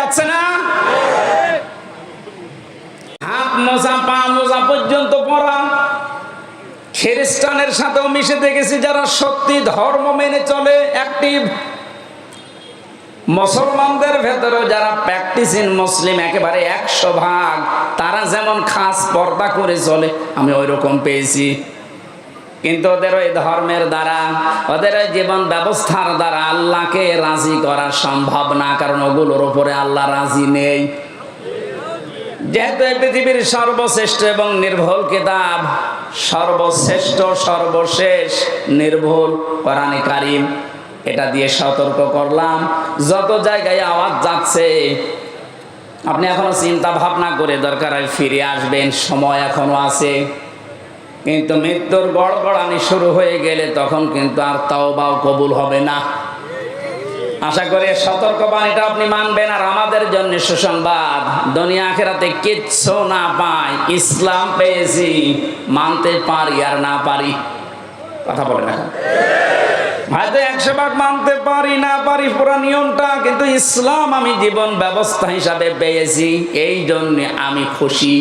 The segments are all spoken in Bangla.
যাচ্ছে না? হাত মোজা পা মোজা পর্যন্ত পরা। খ্রিস্টানের সাথেও মিশে দেখেছি যারা সত্যি ধর্ম মেনে চলে, অ্যাক্টিভ। মুসলমানদের ভেতরে যারা প্র্যাকটিসিং মুসলিম একেবারে 100%, তারা যেমন খাস পর্দা করে চলে, আমি ওই রকম পেয়েছি। কিন্তু ওদের ওই ধর্মের দ্বারা, ওদের ওই জীবন ব্যবস্থার দ্বারা আল্লাহকে রাজি করা সম্ভব না, কারণ ওগুলোর উপরে আল্লাহ রাজি নেই। যেহেতু এই পৃথিবীর সর্বশ্রেষ্ঠ এবং নির্ভুল কিতাব, সর্বশ্রেষ্ঠ সর্বশেষ নির্ভুল কোরআনে কারীম, এটা দিয়ে সতর্ক করলাম। যত জায়গায় আওয়াজ যাচ্ছে, আপনি এখনো চিন্তা ভাবনা করে দরকার হয় ফিরে আসবেন, সময় এখনো আছে। কিন্তু মৃত্যুর গড়গড়ানি শুরু হয়ে গেলে তখন কিন্তু আর তাওবাও কবুল হবে না। আশা করি সতর্কবাণীটা আপনি মানবেন। আর আমাদের জন্য সুসংবাদ, দুনিয়া আখিরাতে কিচ্ছু না পাই, ইসলাম পেয়েছি, মানতে পারি আর না পারি। কথা বলে না, হয়তো 100 ভাগ মানতে পারি না পারি পুরো নিয়মটা, কিন্তু ইসলাম আমি জীবন ব্যবস্থা হিসাবে পেয়েছি, এই জন্য আমি খুশি।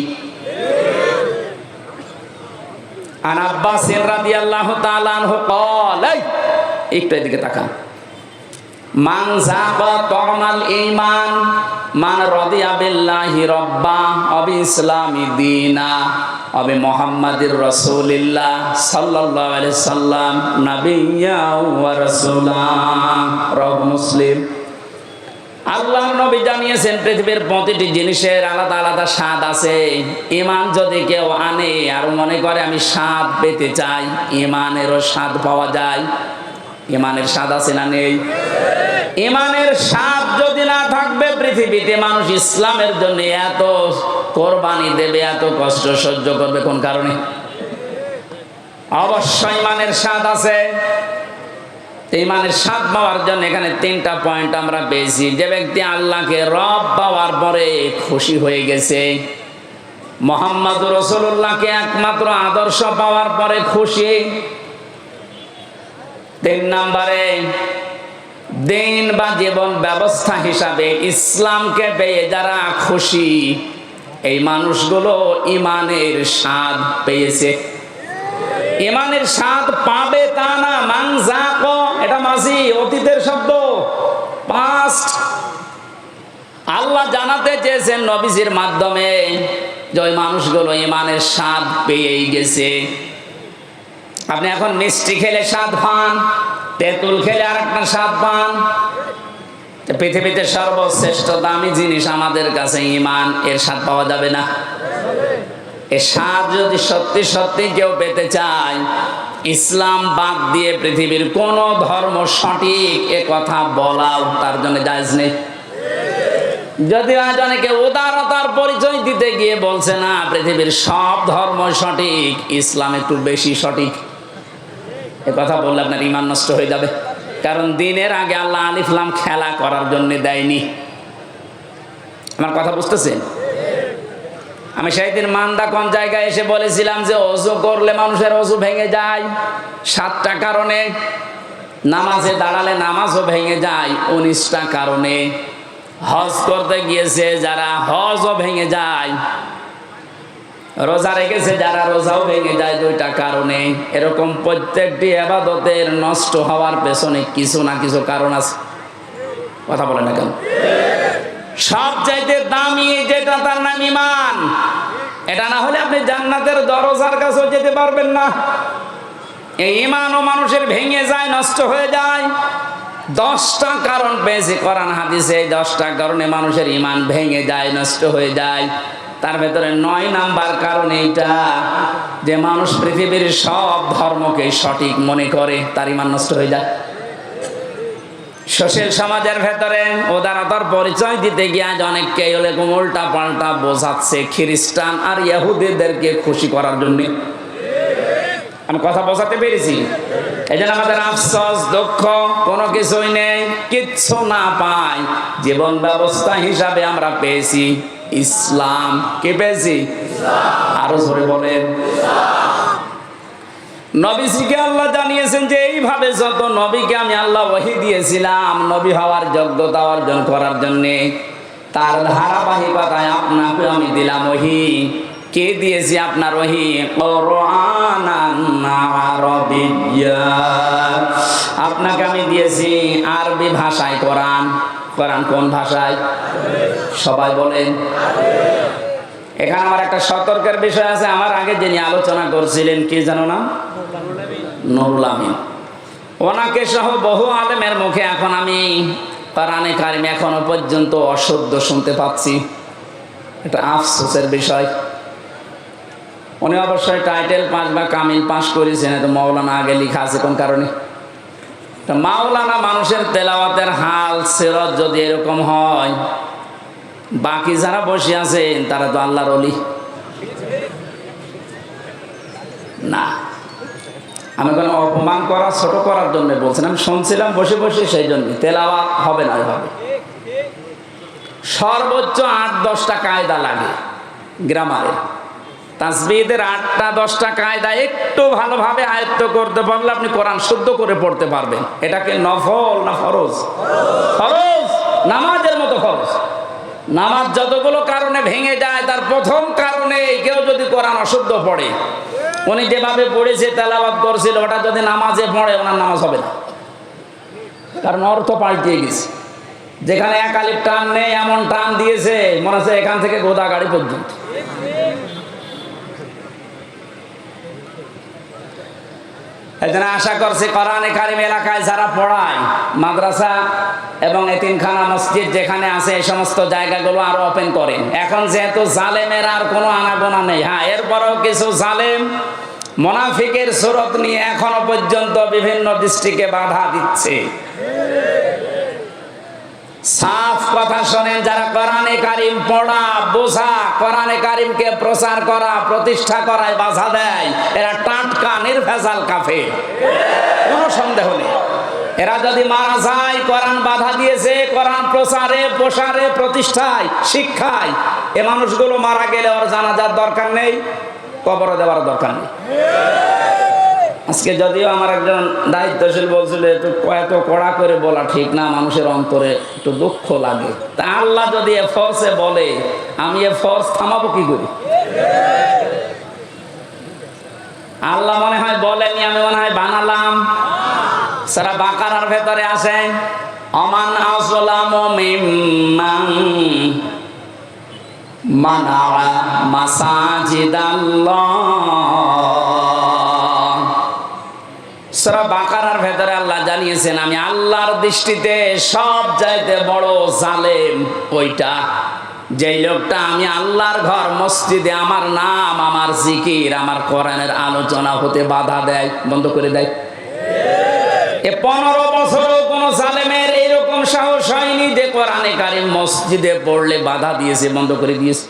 আন আব্বাস রাদিয়াল্লাহু তাআলা আনহু قال, একটু এদিকে তাকান, মান যাবা তামাল ঈমান মান রাদিয়া বিল্লাহি রাব্বা ওয়া বিইসলামি দীনা ওয়া বিমুহাম্মাদির রাসূলিল্লাহ সাল্লাল্লাহু আলাইহি সাল্লাম নাবিয়্যা ওয়া রাসূলা। রাওয়াহু মুসলিম। আল্লাহর নবী জানিয়েছেন পৃথিবীর প্রতিটি জিনিসের আলাদা আলাদা স্বাদ আছে। ঈমান যদি কেউ আনে আর মনে করে আমি স্বাদ পেতে চাই, ঈমানেরও স্বাদ পাওয়া যায়। ঈমানের স্বাদ আছে না নেই? ঈমানের স্বাদ যদি না থাকবে, পৃথিবীতে মানুষ ইসলামের জন্য এত কোরবানি দেবে, এত কষ্ট সহ্য করবে কোন কারণে? অবশ্যই ঈমানের স্বাদ আছে। ঈমানের স্বাদ পাওয়ার জন্য এখানে 3টা পয়েন্ট আমরা পেয়েছি। যে ব্যক্তি আল্লাহকে রব পাওয়ার পরে খুশি হয়ে গেছে, মুহাম্মদুর রাসূলুল্লাহকে একমাত্র আদর্শ পাওয়ার পরে খুশি। 3 নম্বরে দিন বা জীবন ব্যবস্থা হিসাবে ইসলামকে পেয়ে যারা খুশি, এই মানুষগুলো ঈমানের স্বাদ পেয়েছে। ঈমানের স্বাদ পাবে তা না, মান যাক, এটা মাঝি অতীতের শব্দ, পাস্ট। আল্লাহ জানাতে চেয়েছেন নবীজির মাধ্যমে যে ওই মানুষগুলো ঈমানের স্বাদ পেয়েই গেছে। আপনি এখন মিষ্টি খেলে স্বাদ পান, তেঁতুল খেলে আরেকটা স্বাদ পান। পৃথিবীতে সর্বশ্রেষ্ঠ দামি জিনিস আমাদের কাছে ঈমান, এর স্বাদ পাওয়া যাবে না? এর স্বাদ যদি সত্যি সত্যি কেউ পেতে চায়, ইসলাম বাদ দিয়ে পৃথিবীর কোন ধর্ম সঠিক এ কথা বলাও তার জন্য জায়েজ নেই। যদি আজ অনেকে উদারতার পরিচয় দিতে গিয়ে বলছে না পৃথিবীর সব ধর্ম সঠিক, ইসলাম একটু বেশি সঠিক, এ কথা বললে আপনার ঈমান নষ্ট হয়ে যাবে। কারণ দিনের আগে আল্লাহ আলিফ লাম খেলা করার জন্য দেয়নি। আমার কথা বুঝতেছেন? আমি সেই দিন মান্দা কোন জায়গায় এসে বলেছিলাম যে ওযু করলে মানুষের ওযু ভেঙে যায় 7টা কারণে, নামাজে দাঁড়ালে নামাজও ভেঙে যায় 19টা কারণে, হজ করতে গিয়েছে যারা হজও ভেঙে যায়, রোজা রেখেছে যারা রোজাও ভেঙে যায় 2টা কারণে। এরকম প্রত্যেকটি ইবাদতের নষ্ট হওয়ার পেছনে কিছু না কিছু কারণ আছে। কথা বলে না কেন? সবচাইতে দামি যেটা তার নাম ঈমান। এটা না হলে আপনি জান্নাতের দরজার কাছেও যেতে পারবেন না। এই ঈমানও মানুষের ভেঙে যায়, নষ্ট হয়ে যায়। 10টা কারণ পেয়েছে কোরআন হাদিসে, 10টা কারণে মানুষের ঈমান ভেঙে যায়, নষ্ট হয়ে যায়। তার ভেতরে 9 নাম্বার কারণ এইটা যে মানুষ পৃথিবীর সব ধর্মকে সঠিক মনে করে, তার ঈমান নষ্ট হয়ে যায়। সোশ্যাল সমাজের ভেতরে উদারতার পরিচয় দিতে গিয়ে আজ অনেককে এরকম উল্টা পাল্টা বোঝাচ্ছে খ্রিস্টান আর ইহুদিদেরকে খুশি করার জন্য। আমি কথা বোঝাতে পেরেছি? এই জন্য আমাদের আফসোস, দুঃখ, কোনো কিছুই নেই, কিচ্ছু না পাই। জীবন ব্যবস্থা হিসাবে আমরা পেয়েছি ইসলাম। কি পেয়েছি? আরো জোরে বলেন। নবীজিকে আল্লাহ জানিয়েছেন যে এইভাবে যত নবীকে আমি আল্লাহ ওহী দিয়েছিলাম নবী হওয়ার যোগ্যতা অর্জন করার জন্যে, তার ধারাবাহিকতায় আপনাকে আমি দিলাম ওহী। কে দিয়েছি আপনার ওহী? কুরআনান আরাবিয়্যা, আপনাকে আমি দিয়েছি আরবি ভাষায় কোরআন। কোরআন কোন ভাষায়? সবাই বলেন। এখানে আমার একটা সতর্কের বিষয় আছে। আমার আগে যিনি আলোচনা করছিলেন কি জানো না? নুরুল আমিন। ওনাকে সহ বহু আলেমের মুখে এখন আমি কোরআনে কারিম এখনো পর্যন্ত অশুদ্ধ শুনতে পাচ্ছি। এটা আফসোসের বিষয়। উনি অবশ্যই টাইটেল পাস বা কামিল পাস করেছেন, তো মাওলানা আগে লেখা আছে কোন কারণে? মাওলানা মানুষের তেলাওয়াতের হাল সিরাত যদি এরকম হয়, বাকি যারা বসে আছেন তারা তো আল্লাহর ওলি না। আমি কোনো অপমান করা, ছোট করার জন্য বলছেন। আমি শুনছিলাম বসে বসে, সেই জন্য তেলাওয়াত হবে না এভাবে। সর্বোচ্চ 8-10টা কায়দা লাগে গ্রামারে। তাসবিহের 8-10টা কায়দা একটু ভালোভাবে আয়ত্ত করতে পারলে আপনি কোরআন শুদ্ধ করে পড়তে পারবেন। এটাকে নফল না ফরজ? ফরজ, নামাজের মতো ফরজ। নামাজ যতগুলো কারণে ভেঙে যায়, তার প্রথম কারণে কেউ যদি কোরআন অশুদ্ধ পড়ে, উনি যেভাবে পড়েছে তেলাওয়াত করছিল, ওটা যদি নামাজে পড়ে ওনার নামাজ হবে না, কারণ অর্থ পাল্টিয়ে গেছে। যেখানে এক আলিফ টান নেই এমন টান দিয়েছে মনে হচ্ছে এখান থেকে গোদাগাড়ি পর্যন্ত। এজন্য আশা করছি কোরআনে কারিম এলাকায় যারা পড়ায়, মাদ্রাসা এবং এতিমখানা মসজিদ যেখানে আছে, এই সমস্ত জায়গাগুলো আরো ওপেন করেন। এখন যেহেতু জালেমের আর কোনো আনাগোনা নেই, হ্যাঁ এরপরেও কিছু জালেম মুনাফিকের সুরত নিয়ে এখনো পর্যন্ত বিভিন্ন ডিস্ট্রিক্টে বাধা দিচ্ছে। সাফ কথা শোনেন, যারা কোরআনে কারিম পড়া, বোঝা, কোরআনে কারিমকে প্রচার করা, প্রতিষ্ঠা করায় বাধা দেয়, এরা টাটকা নির্ভেজাল কাফের, কোনো সন্দেহ নেই। এরা যদি মারা যায়, কোরআন বাধা দিয়েছে, কোরআন প্রচারে, প্রসারে, প্রতিষ্ঠায়, শিক্ষায়, এ মানুষগুলো মারা গেলে ওর জানাজার দরকার নেই, কবর দেওয়ার দরকার নেই। আজকে যদিও আমার একজন দায়িত্বশীল বলছিল এত কড়া করে বলা ঠিক না, মানুষের অন্তরে একটু দুঃখ লাগে। তা আল্লাহ যদি এ ফোর্সে বলে, আমি এ ফোর্স থামাবো কি করি? আল্লাহ মনে হয় বলেনি, আমি মনে হয় বানালাম। সূরা বাকারার ভেতরে আসে, অমান আযলামু মিম্মান মানা মাসাজিদাল্লাহ। সূরা বাকারার ভেতরে আল্লাহ জানিয়েছেন, আমি আল্লাহর দৃষ্টিতে সব চাইতে বড় জালেম ওইটা, যেই লোকটা আমি আল্লাহর ঘর মসজিদে আমার নাম, আমার জিকির, আমার কোরআনের আলোচনা হতে বাধা দেয়, বন্ধ করে দেয়। এ 15 বছরও কোন জালেমের এরকম সাহস হয়নি যে কোরআনে কারিম মসজিদে পড়লে বাধা দিয়েছে, বন্ধ করে দিয়েছে।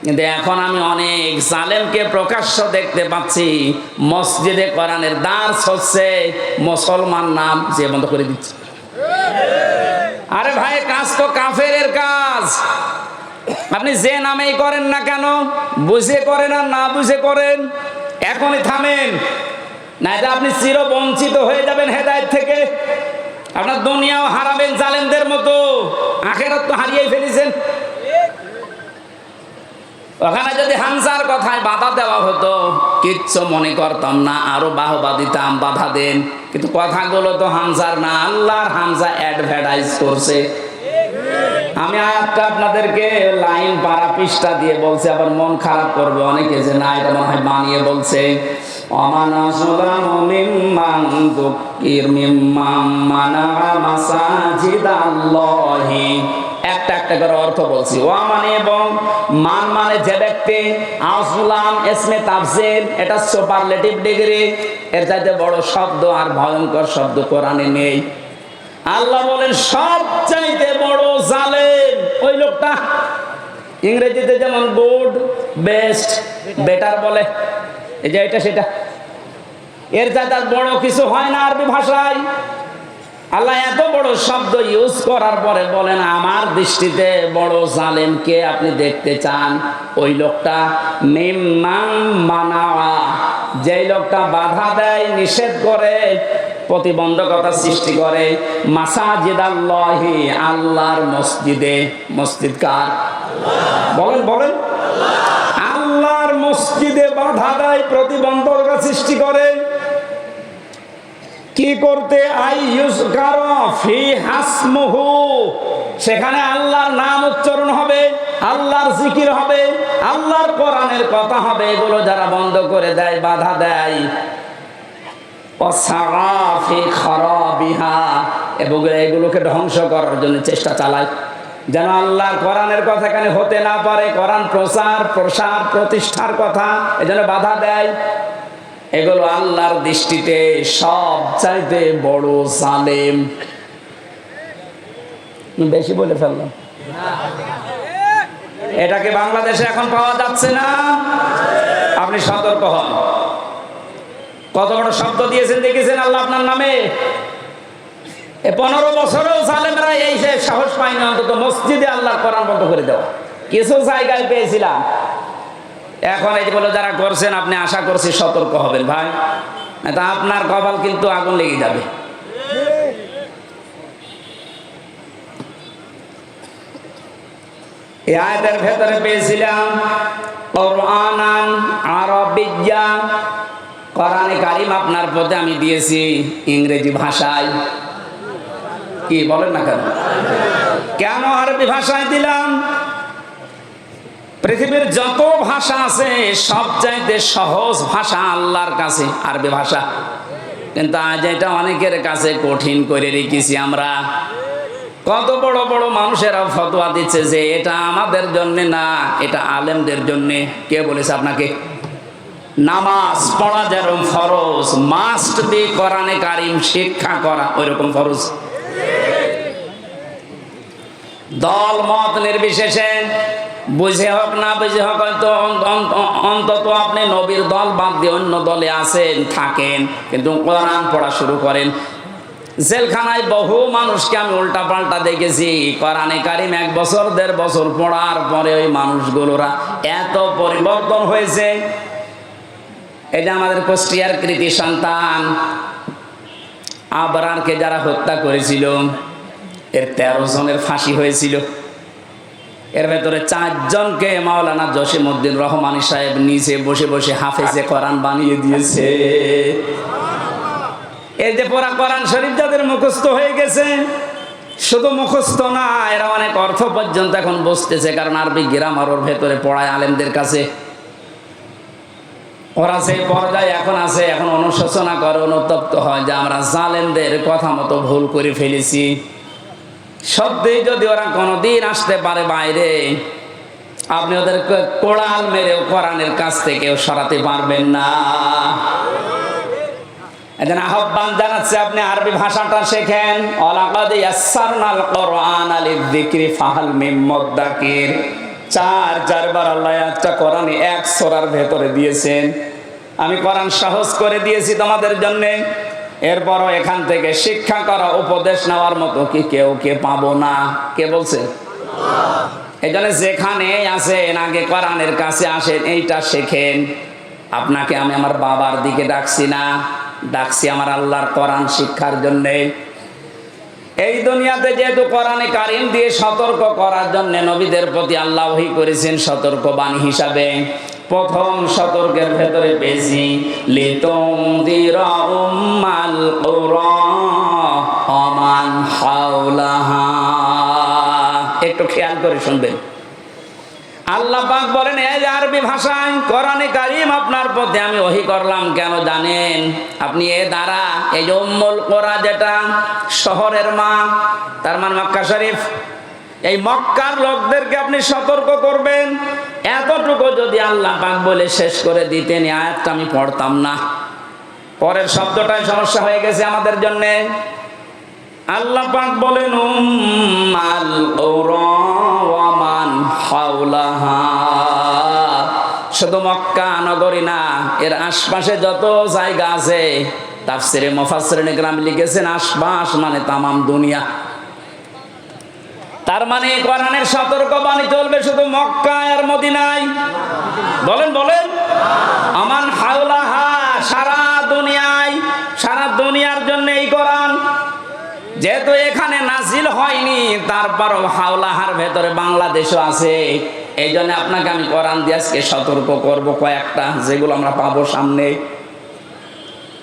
কিন্তু এখন আমি অনেক জালেমকে প্রকাশ্য দেখতে পাচ্ছি, মসজিদে কোরআনের দার্স হচ্ছে, মুসলমান নাম যে বন্ধ করে দিচ্ছে। আরে ভাই, কাজ তো কাফেরের কাজ। আপনি যে নামেই করেন না কেন, বুঝে করেন আর না বুঝে করেন, এখনই থামেন, না এটা আপনি চির বঞ্চিত হয়ে যাবেন হেদায়েত থেকে। আপনার দুনিয়াও হারাবেন জালেমদের মতো, আখিরাত তো হারিয়ে ফেলেছেন। ওখানে যদি হামজার কথায় বাধা দেওয়া হতো, কিচ্ছু মনে করতাম না, আরো বাহবা দিতাম, বাধা দেন। কিন্তু কথাগুলো তো হামজার না, আল্লাহর হামজা অ্যাডভার্টাইজ করছে। আমি আয়াতটা আপনাদেরকে লাইন পারা পৃষ্ঠা দিয়ে বলছি, আবার মন খারাপ করবে অনেকে যে না এটা মনে হয় বানিয়ে বলছে। অমান আযলামু মিম্মান যুক্কির মিম্মান মানা মাসাজিদাল্লাহি। একটা একটা করে অর্থ বলছি। ওয়া মানে এবং, মান মানে যে ব্যক্তি, আযলাম ইসমে তাফসীর, এটা সুপারলেটিভ ডিগ্রি, এর চাইতে বড় শব্দ আর ভয়ঙ্কর শব্দ কোরআনে নেই। আল্লাহ বলেন সবচাইতে বড় জালেম ওই লোকটা। ইংরেজিতে যেমন গুড, বেস্ট, বেটার বলে, এই যে এটা সেটা, এর চাইতে বড় কিছু হয় না আরবি ভাষায়। আল্লাহ এত বড় শব্দ ইউজ করার পরে বলেন, আমার দৃষ্টিতে বড় জালেমকে আপনি দেখতে চান, ওই লোকটা মিম্মান মানা, যেই লোকটা বাধা দেয়, নিষেধ করে, প্রতিবন্ধকতা সৃষ্টি করে। মাসাজিদাল্লাহি, আল্লাহর মসজিদে। মসজিদ কার? বলেন বলেন। আল্লাহর মসজিদে বাধা দেয়, প্রতিবন্ধকতা সৃষ্টি করে। কি করতে? সেখানে আল্লাহর নাম উচ্চারণ হবে, আল্লাহর জিকির হবে, আল্লাহর কোরআনের কথা হবে। এগুলো যারা বন্ধ করে দেয়, বাধা দেয়, এবং এগুলোকে ধ্বংস করার জন্য চেষ্টা চালায়, যেন আল্লাহর কোরআনের কথা এখানে হতে না পারে, কোরআন প্রচার প্রসার প্রতিষ্ঠার কথা, এজন্য বাধা দেয়। এগুলো আল্লাহর দৃষ্টিতে সবচাইতে বড় জালেম। বেশি বলে ফেললাম। এটাকে বাংলাদেশে এখন পাওয়া যাচ্ছে না। আপনি সতর্ক হন। কত বড় শব্দ দিয়েছেন দেখেছেন আল্লাহ আপনার নামে। 15 বছরেও জালেমরা এই সাহস পায়নি অন্তত মসজিদে আল্লাহর কোরআন বন্ধ করে দেওয়া। কিছু জায়গায় পেয়েছিলাম। এখন এই বলে যারা করছেন, আপনি আশা করছি সতর্ক হবেন ভাই, তা আপনার কপাল কিন্তু আগুন লেগে যাবে। এই আয়াতের ভেতরে পেয়েছিলাম কোরআনান আরবিয়্যা, কোরআনে কারীম আপনার পথে আমি দিয়েছি ইংরেজি ভাষায়। কি বলেন না কেন? কেন আরবি ভাষায় দিলাম? পৃথিবীর যত ভাষা আছে সবচাইতে সহজ ভাষা আল্লাহর কাছে আরবি ভাষা, কিন্তু আজ এটা অনেকের কাছে কঠিন করে রেখেছি আমরা। কত বড় বড় মানুষেরা ফতোয়া দিচ্ছে যে এটা আমাদের জন্য না, এটা আলেমদের জন্য। কে বলেছে আপনাকে? নামাজ পড়া যেরকম ফরজ, মাস্ট বি কোরআনে কারীম শিক্ষা করা ওইরকম ফরজ। দল মত নির্বিশেষে, বুঝে হোক না বুঝে হোক, অন্তত আপনি নবীর দল বাদ দিয়ে অন্য দলে আছেন থাকেন, কিন্তু কোরআন পড়া শুরু করেন। জেলখানায় বহু মানুষকে আমি উল্টা পাল্টা দেখেছি, কোরআনে কারীম 1 বছর 1.5 বছর পড়ার পরে ওই মানুষগুলোরা এত পরিবর্তন হয়েছে। এই যে আমাদের কুষ্টিয়ার কৃতি সন্তান আবরারকে যারা হত্যা করেছিল, এর 13 জনের ফাঁসি হয়েছিল। এর ভেতরে 4 জনকে মাওলানা জসিমউদ্দিন রহমানী সাহেব নিচে বসে বসে হাফেজে কোরআন বানিয়ে দিয়েছে। এই যে পড়া কোরআন শরীফ যাদের মুখস্থ হয়ে গেছে, শুধু মুখস্থ না, এরা অনেক অর্থ পর্যন্ত এখন বুঝতেছে, কারণ আরবি গ্রামার ওর ভেতরে পড়ায় আলেমদের কাছে। ওরা সেই পর্যায়ে এখন আছে, এখন অনুশোচনা করে, অনুতপ্ত হয় যে আমরা জালেমদের কথা মতো ভুল করে ফেলেছি। সত্যি যদি ওরা কোনোদিন আসতে পারে বাইরে, আপনি ওদেরকে কোড়াল মেরেও কোরআনের কাছ থেকে সরাতে পারবেন না। এজন্য আহ্বান জানাচ্ছে আপনি আরবি ভাষাটা শেখেন। ওয়ালাকাদ ইয়াসসারনাল কোরআনা লিযিকরি ফাহাল মিন মুদ্দাকির। 4 বার আল্লাহ একটা কোরআনে 1 সূরার ভেতরে দিয়েছেন। আমি কোরআন সহজ করে দিয়েছি তোমাদের জন্য। এরপরও এখান থেকে শিক্ষা করা, উপদেশ নেওয়ার মতো কি কেউ পাবো না? কে বলছে? এই জন্য যেখানে আসেন আগে কোরআনের কাছে আসেন, এইটা শেখেন। আপনাকে আমি আমার বাবার দিকে ডাকছি না, ডাকছি আমার আল্লাহর কোরআন শিক্ষার জন্য। এই দুনিয়াতে যেহেতু কোরআনে কারীম দিয়ে সতর্ক করার জন্য নবীদের প্রতি আল্লাহ ওহী করেছেন সতর্কবাণী হিসাবে। প্রথম সতর্কের ভেতরে পেয়েছি লিতুনদিরা উম্মাল কুরা ওয়া মান হাওলাহা। একটু খেয়াল করে শুনবেন। আল্লাহ পাক বলেন, এই আরবি ভাষায় কোরআনে কারীম আপনার পথে আমি ওহী করলাম কেন জানেন? আপনি এ দ্বারা এই যে উম্মুল কুরা, যেটা শহরের মা, তার মানে মক্কা শরীফ, এই মক্কার লোকদেরকে আপনি সতর্ক করবেন। এতটুকু যদি আল্লাহ পাক বলে শেষ করে দিতেন, এই আয়াতটা আমি পড়তাম না। পরের শব্দটাই সমস্যা হয়ে গেছে আমাদের জন্য। আল্লাহ পাক বলেন উম্মাল কুরা ওয়া মান হাওলাহা। শুধু মক্কা নগরী না, এর আশপাশে যত জায়গা আছে, তাফসীরে মুফাসসিরিন ইকরাম লিখেছেন আশপাশ মানে তামাম দুনিয়া। তার মানে কোরআনের সতর্কবাণী চলবে শুধু মক্কা আর মদিনায়? বলেন বলেন। আমান হাওলাহা, সারা দুনিয়ায়, সারা দুনিয়ার জন্য জন্য এই কোরআন। যেহেতু এখানে নাজিল হয়নি, তারপরও হাওলাহার ভেতরে বাংলাদেশও আছে, এই জন্য আপনাকে আমি কোরআন দিয়ে আজকে সতর্ক করব কয়েকটা, যেগুলো আমরা পাবো সামনে।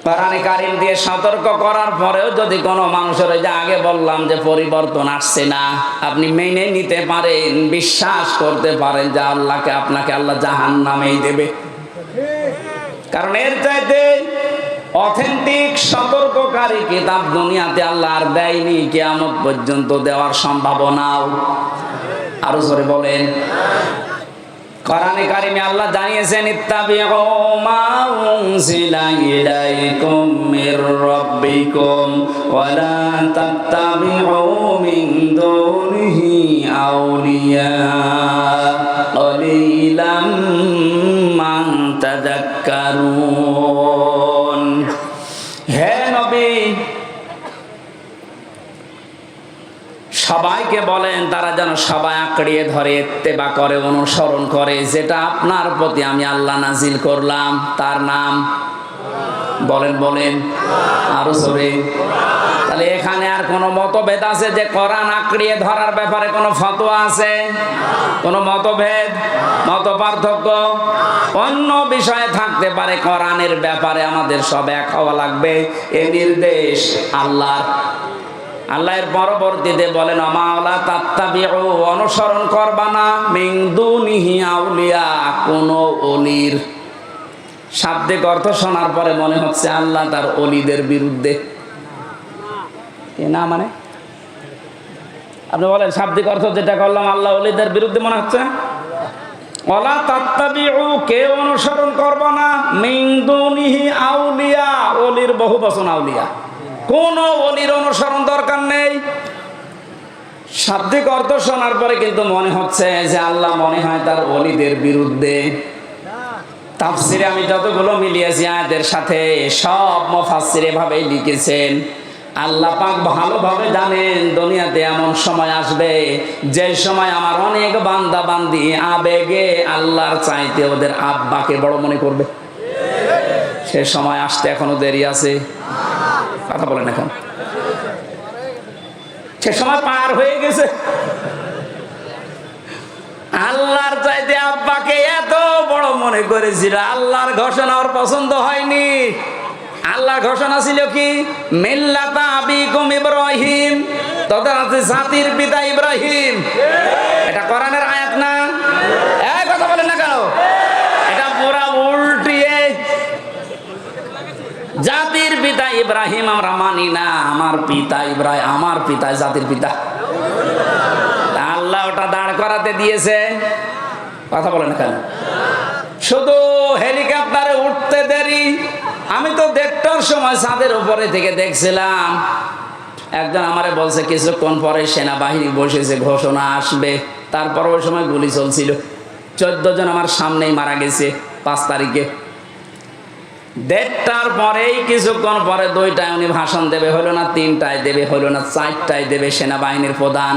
কোরআনে কারীম দিয়ে সতর্ক করার পরেও যদি কোনো মানুষের, ওই যে আগে বললাম যে পরিবর্তন আসছে না, আপনি মেনে নিতে পারেন, বিশ্বাস করতে পারেন যে আল্লাহকে, আপনাকে আল্লাহ জাহান্নামেই দেবে। কারণ এর চাইতে অথেন্টিক সতর্ককারী কিতাব দুনিয়াতে আল্লাহ আর দেয়নি, কিয়ামত পর্যন্ত দেওয়ার সম্ভাবনাও। আরো জোরে বলেন। কোরআনে কারিমে আল্লাহ জানিয়েছেন, ইত্তাবিউ মা উনজিলা ইলাইকুম মির রাব্বিকুম ওয়া লা তাত্তাবিউ মিন দুনিহি আউলিয়া ক্বালিলাম মা তাযাক্কারুন। হে নবী, সবাইকে বলেন তারা যেন সবাই আঁকড়িয়ে ধরে, ইত্তেবা করে, অনুসরণ করে যেটা আপনার প্রতি আমি আল্লাহ নাজিল করলাম, তার নাম বলেন বলেন আরো জোরে। তাহলে এখানে আর কোনো মতভেদ আছে যে কোরআন আঁকড়িয়ে ধরার ব্যাপারে কোনো ফতোয়া আছে? কোনো মতভেদ, মত পার্থক্য অন্য বিষয়ে থাকতে পারে, কোরআনের ব্যাপারে আমাদের সব এক হওয়া লাগবে। এই নির্দেশ আল্লাহর। আল্লাহর পরবর্তীতে বলেন, আমালা তাত্তাবিউ, অনুসরণ করবা না, মিন দুনিহি আউলিয়া, কোন ওলির। শাব্দিক অর্থ শোনার পরে মনে হচ্ছে আল্লাহ তার ওলিদের বিরুদ্ধে। না মানে আপনি বলেন শাব্দিক অর্থ যেটা করলাম, আল্লাহ ওলিদের বিরুদ্ধে মনে হচ্ছে। ওয়ালা তাত্তাবিউ, কে অনুসরণ করবা না, মিন দুনিহি আউলিয়া, ওলির বহু বচন আউলিয়া, কোন ওলির অনুসরণ দরকার নেই। শাব্দিক অর্থ শোনার পরে কিন্তু মনে হচ্ছে যে আল্লাহ মনে হয় তার ওলিদের বিরুদ্ধে। তাফসিরে আমি যতগুলো মিলিয়েছি আয়াতের সাথে, সব মুফাসসির এভাবেই লিখেছেন। আল্লাহ পাক ভালোভাবে জানেন দুনিয়াতে এমন সময় আসবে যে সময় আমার অনেক বান্দা বান্দি আবেগে আল্লাহর চাইতে ওদের আব্বাকে বড় মনে করবে। সে সময় আসতে এখনো দেরি আছে। কথা বলেন, এখন সে সময় পার হয়ে গেছে। আল্লাহর চাইতে আব্বাকে এত বড় মনে করেছিল, আল্লাহর ঘোষণা ওর পছন্দ হয়নি। আল্লাহর ঘোষণা ছিল কি, মিল্লাতা আবিকুম ইব্রাহিম, তোদের আছে জাতির পিতা ইব্রাহিম। এটা কোরআনের আয়াত না? এই কথা বলেন না কেন? এটা পুরা উল্টিয়ে, জাতির পিতা ইব্রাহিম আমরা মানি না, আমার পিতা ইব্রাহিম, আমার পিতা জাতির পিতা। আল্লাহ ওটা দাঁড় করাতে দিয়েছে। কথা বলেন না কেন? শুধু হেলিকপ্টারে উঠতে দেরি। আমি তো 1:30টার সময় ছাদের উপরে থেকে দেখছিলাম, একজন আমারে বলছে কিছুক্ষণ পরে সেনাবাহিনী বসেছে, ঘোষণা আসবে। তারপর ওই সময় গুলি চলছিল, 14 জন আমার সামনেই মারা গেছে 5 তারিখে। 1:30টার পরেই কিছুক্ষণ পরে 2টায় উনি ভাষণ দেবে, হলো না 3টায় দেবে, হলো না 4টায় দেবে সেনাবাহিনীর প্রধান।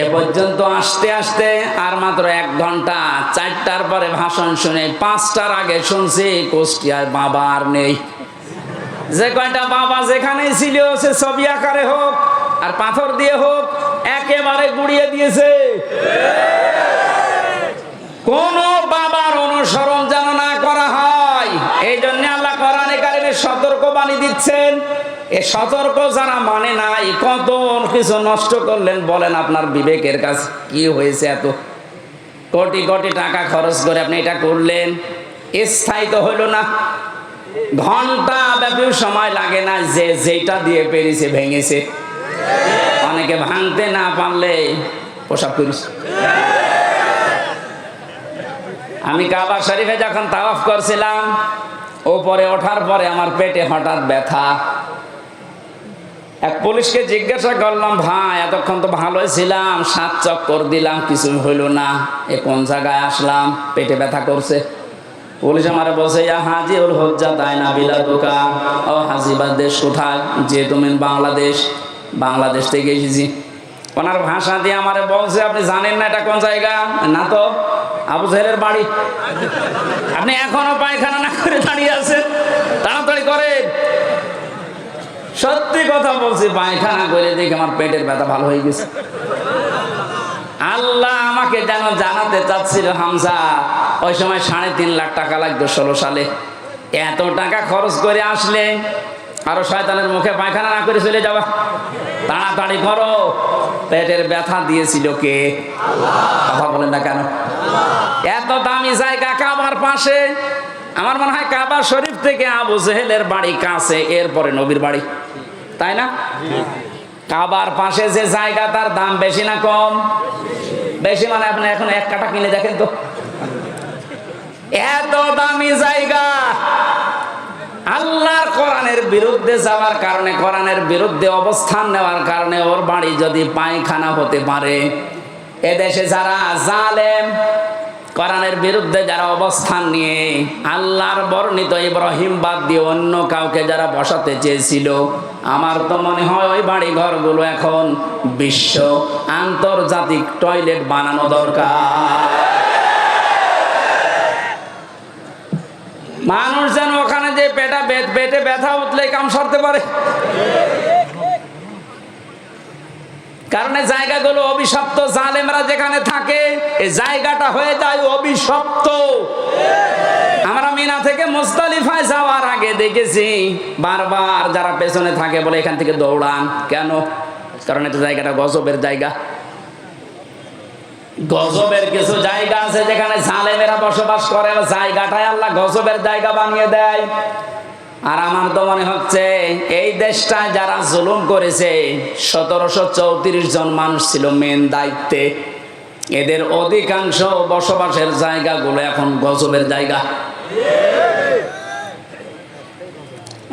এ পর্যন্ত আসতে আসতে আর মাত্র 1 ঘন্টা। 4টার পরে ভাষণ শুনে 5টার আগে শুনছি কুষ্টিয়ায় বাবা আর নেই। যে কয়টা বাবা যেখানে ছিল, সে ছবি আকারে হোক আর পাথর দিয়ে হোক, একেবারে গুড়িয়ে দিয়েছে। কোন বাবার অনুসরণ যেন না করা হয়, এই জন্য আল্লাহ কোরআনে কারিমে সতর্কবাণী দিচ্ছেন। এ সতর্ক যারা মানে নাই, কত কিছু নষ্ট করলেন বলেন। আপনার বিবেকের কাছে কি হয়েছে? এত কোটি কোটি টাকা খরচ করে আপনি এটা করলেন, স্থায়ী তো হইল না। ঘন্টা ব্যাপী সময় লাগে না, যে যেটা দিয়ে পেরেছে ভেঙেছে। অনেকে ভাঙতে না পারলে পোশাক করিস। আমি কাবা শরীফে যখন তাওয়াফ করছিলাম, ওপরে ওঠার পরে আমার পেটে হঠাৎ ব্যথা। এক পুলিশকে জিজ্ঞাসা করলাম, ভাই এতক্ষণ তো ভালোই ছিলাম, 7 চক্কর দিলাম, কিছু হইল না, এ কোন জায়গায় আসলাম, পেটে ব্যথা করছে। পুলিশ আমারে বলছে, ইয়া হাজিউল হুজ্জাত আইনা বিলাদুকা, ও হাজিবার দেশ কোথায়? যে তুমি বাংলাদেশ। বাংলাদেশ থেকে এসেছি। ওনার ভাষা দিয়ে আমারে বলছে, আপনি জানেন না এটা কোন জায়গা? না তো। আবু জাহেলের বাড়ি। আপনি এখনো পায়খানা না করে দাঁড়িয়ে আছেন, তাড়াতাড়ি করেন। সত্যি কথা বলছি, পায়খানা করে দেখে আমার পেটের ব্যথা ভালো হয়ে গেছে। আল্লাহ আমাকে যেন জানাতে চাচ্ছিল, হামজা ওই সময় 3.5 লাখ টাকা লাগতো 16 সালে, এত টাকা খরচ করে আসলে আরো শয়তানের মুখে পায়খানা না করে চলে যাবা, তাড়াতাড়ি করো। পেটের ব্যথা দিয়েছিল কে? কথা বলেন না কেন? এত দামি জায়গা কাবার পাশে, আমার মনে হয় কাবা শরীফ থেকে আবু জেহেলের বাড়ি কাছে, এরপরে নবীর বাড়ি, তাই না? কাবার পাশে যে জায়গা, তার দাম বেশি না কম? বেশি। মানে আপনি এখন 1 কাঠা কিনে দেখেন তো, এত দামি জায়গা। আল্লাহর কোরআনের বিরুদ্ধে যাওয়ার কারণে, কোরআনের বিরুদ্ধে অবস্থান নেওয়ার কারণে ওর বাড়ি যদি পায়খানা হতে পারে, এদেশে যারা জালেম, কোরআনের বিরুদ্ধে যারা অবস্থান নিয়ে আল্লাহর বর্ণিত ইব্রাহিম বাদ দিয়ে অন্য কাউকে যারা বসাতে চেয়েছিল, আমার তো মনে হয় ওই বাড়ি ঘরগুলো এখন বিশ্ব আন্তর্জাতিক টয়লেট বানানো দরকার। মানুষ যেন ওখানে যে পেটে ব্যথা উঠলে কাম সারতে পারে, কারণ এই জায়গাগুলো অভিশপ্ত। জালেমরা যেখানে থাকে এই জায়গাটা হয়ে যায় অভিশপ্ত। আমরা মিনা থেকে মুজদালিফায় যাওয়ার আগে দেখেছি বারবার যারা পেছনে থাকে বলে এখান থেকে দৌড়ান কেন? কারণ এটা জায়গাটা গজবের জায়গা। গজবের কিছু জায়গা আছে যেখানে জালেমেরা বসবাস করে, জায়গাটাই আল্লাহ গজবের জায়গা বানিয়ে দেয়। আর আমার তো মনে হচ্ছে এই দেশটায় যারা জুলুম করেছে, 1734 জন মানুষ ছিল মেন দায়িত্বে, এদের অধিকাংশ বসবাসের জায়গাগুলো এখন গজবের জায়গা।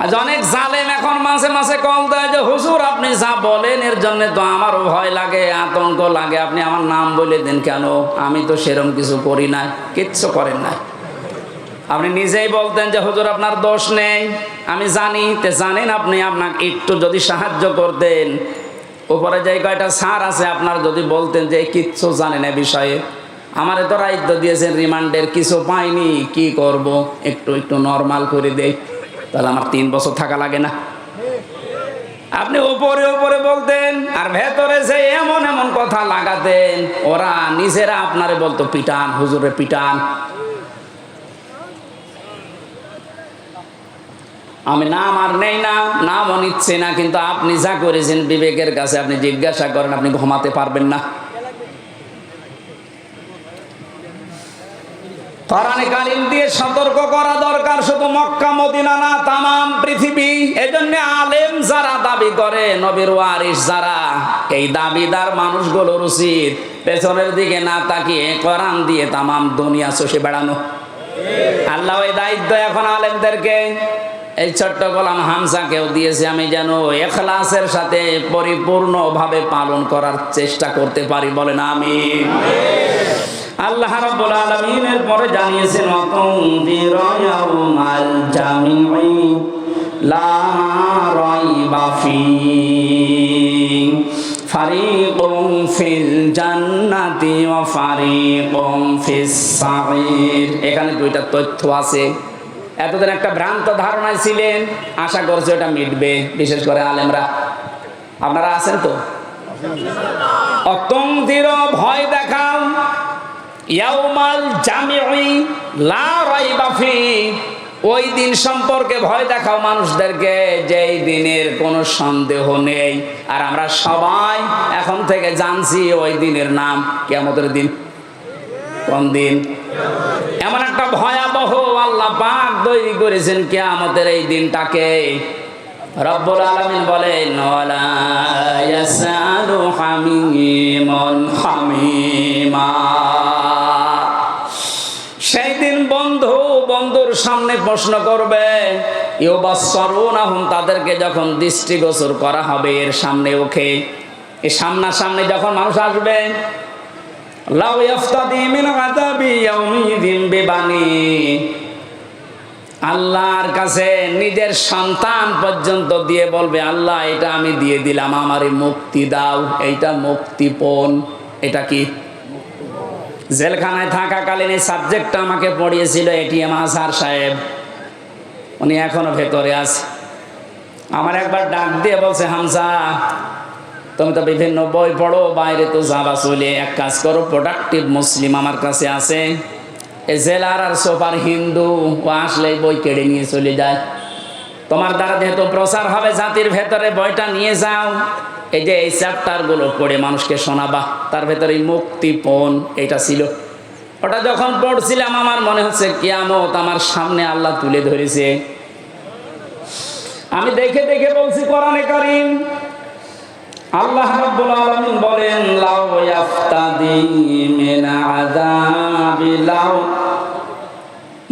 আজ অনেক জালেম এখন মাঝে মাঝে কল দেয় যে হুজুর আপনি যা বলেন এর জন্য তো আমারও ভয় লাগে, আতঙ্ক লাগে, আপনি আমার নাম বলে দেন কেন? আমি তো সেরকম কিছু করি নাই। কিচ্ছু করেন নাই। আপনি নিজেই বলতেন যে হুজুর আপনার দোষ নেই, আমি জানি। তে জানেন আপনি, আপনাকে একটু যদি সাহায্য করতেন, উপরে যে কয়টা স্যার আছে আপনার যদি বলতেন যে কিচ্ছু জানেন এ বিষয়ে, আমারে তো দায়িত্ব দিয়েছেন রিমান্ডের, কিছু পাইনি, কি করব, একটু নরমাল করে দেই, তাহলে আমার 3 বছর থাকা লাগে না। আপনি উপরে উপরে বলতেন আর ভেতরে যে এমন এমন কথা লাগাতেন, ওরা নিজেরা আপনারে বলতো পিটান, হুজুরে পিটান। আমি নাম আর নেই না, নামও নিচ্ছে না, কিন্তু আপনি যা করেছেন বিবেকের কাছে আপনি জিজ্ঞাসা করেন, আপনি ঘুমাতে পারবেন না। কোরআনে কারীম দিয়ে সতর্ক করা দরকার, শুধু মক্কা মদিনা না, তামাম পৃথিবী। এজন্য আলেম যারা দাবি করে, নবীর ওয়ারিস যারা, এই দাবিদার মানুষগুলোর উচিত পেছনের দিকে না তাকিয়ে কোরআন দিয়ে তামাম দুনিয়া চষে বেড়ানো। আল্লাহ ওই দায়িত্ব এখন আলেমদেরকে, এই ছোট্ট গোলাম হামজাকেও দিয়েছে। আমি যেন ইখলাসের সাথে পরিপূর্ণভাবে পালন করার চেষ্টা করতে পারি, বলেন আমিন। আল্লাহ রাব্বুল আলামিনের পরে জানিয়েছেন ওয়াতুনযিরা ইয়াউমাল জামিঈ লা রাইবা ফীহি ফারিকুন ফিল জান্নাতি ওয়া ফারিকুন ফিস সাঈর। এখানে 2টা তথ্য আছে। এতদিন একটা ভ্রান্ত ধারণায় ছিলেন, আশা করছি ওটা মিটবে, বিশেষ করে আলেমরা। আপনারা আছেন তো? অতুনযিরা ভয় দেখাও, ইয়াউমাল জামিঈ লা রাইবা ফীহি, ওই দিন সম্পর্কে ভয় দেখাও মানুষদেরকে, যেই দিনের কোনো সন্দেহ নেই। আর আমরা সবাই এখন থেকে জানছি ওই দিনের নাম কিয়ামতের দিন। কোন দিন? এমন একটা ভয়াবহ আল্লাহ পাক তৈরি করেছেন কিয়ামতের এই দিনটাকে। রব্বুল আলামিন বলেন ওয়ালা ইয়াসালু হামীমুন হামীমা। সেই দিন বন্ধু বন্ধুর সামনে প্রশ্ন করবে, ইউবাসসারুনাহুম, তাদেরকে যখন দৃষ্টিগোচর করা হবে এর সামনে ওকে, এই সামনাসামনি যখন মানুষ আসবে, লাউ ইফতাদি মিন আযাবি ইয়াউমিযিন বিবানি, আল্লাহর কাছে নিজের সন্তান পর্যন্ত দিয়ে বলবে আল্লাহ এটা আমি দিয়ে দিলাম, আমারে মুক্তি দাও। এইটা মুক্তিপণ। এটা কি? জেলখানায় থাকাকালীন এই সাবজেক্টটা আমাকে পড়িয়েছিল এটিএম আজহার সাহেব, উনি এখনো ভেতরে আছে। আমার একবার ডাক দিয়ে বলছে, হামজা তুমি তো বিভিন্ন বই পড়ো, বাইরে তো যাবা চলে, এক কাজ করো, প্রোডাক্টিভ মুসলিম আমার কাছে আছে, এই জেলার আর সোপার হিন্দু, ও আসলে বই কেড়ে নিয়ে চলে যায়। তোমার দ্বারা যেহেতু প্রচার হবে জাতির ভেতরে, বইটা নিয়ে যাও, এই যে এই চ্যাপ্টার গুলো পড়ে মানুষকে শোনাবা। তার ভেতরে মুক্তিপণ এটা ছিল। ওটা যখন পড়ছিলাম আমার মনে হচ্ছে কিয়ামত আমার সামনে আল্লাহ তুলে ধরেছে। আমি দেখে দেখে বলছি কোরআনে কারীম, আল্লাহ রাব্বুল আলামিন বলেন, লাউ ইয়াফতাদি মিন আযাবি লাউ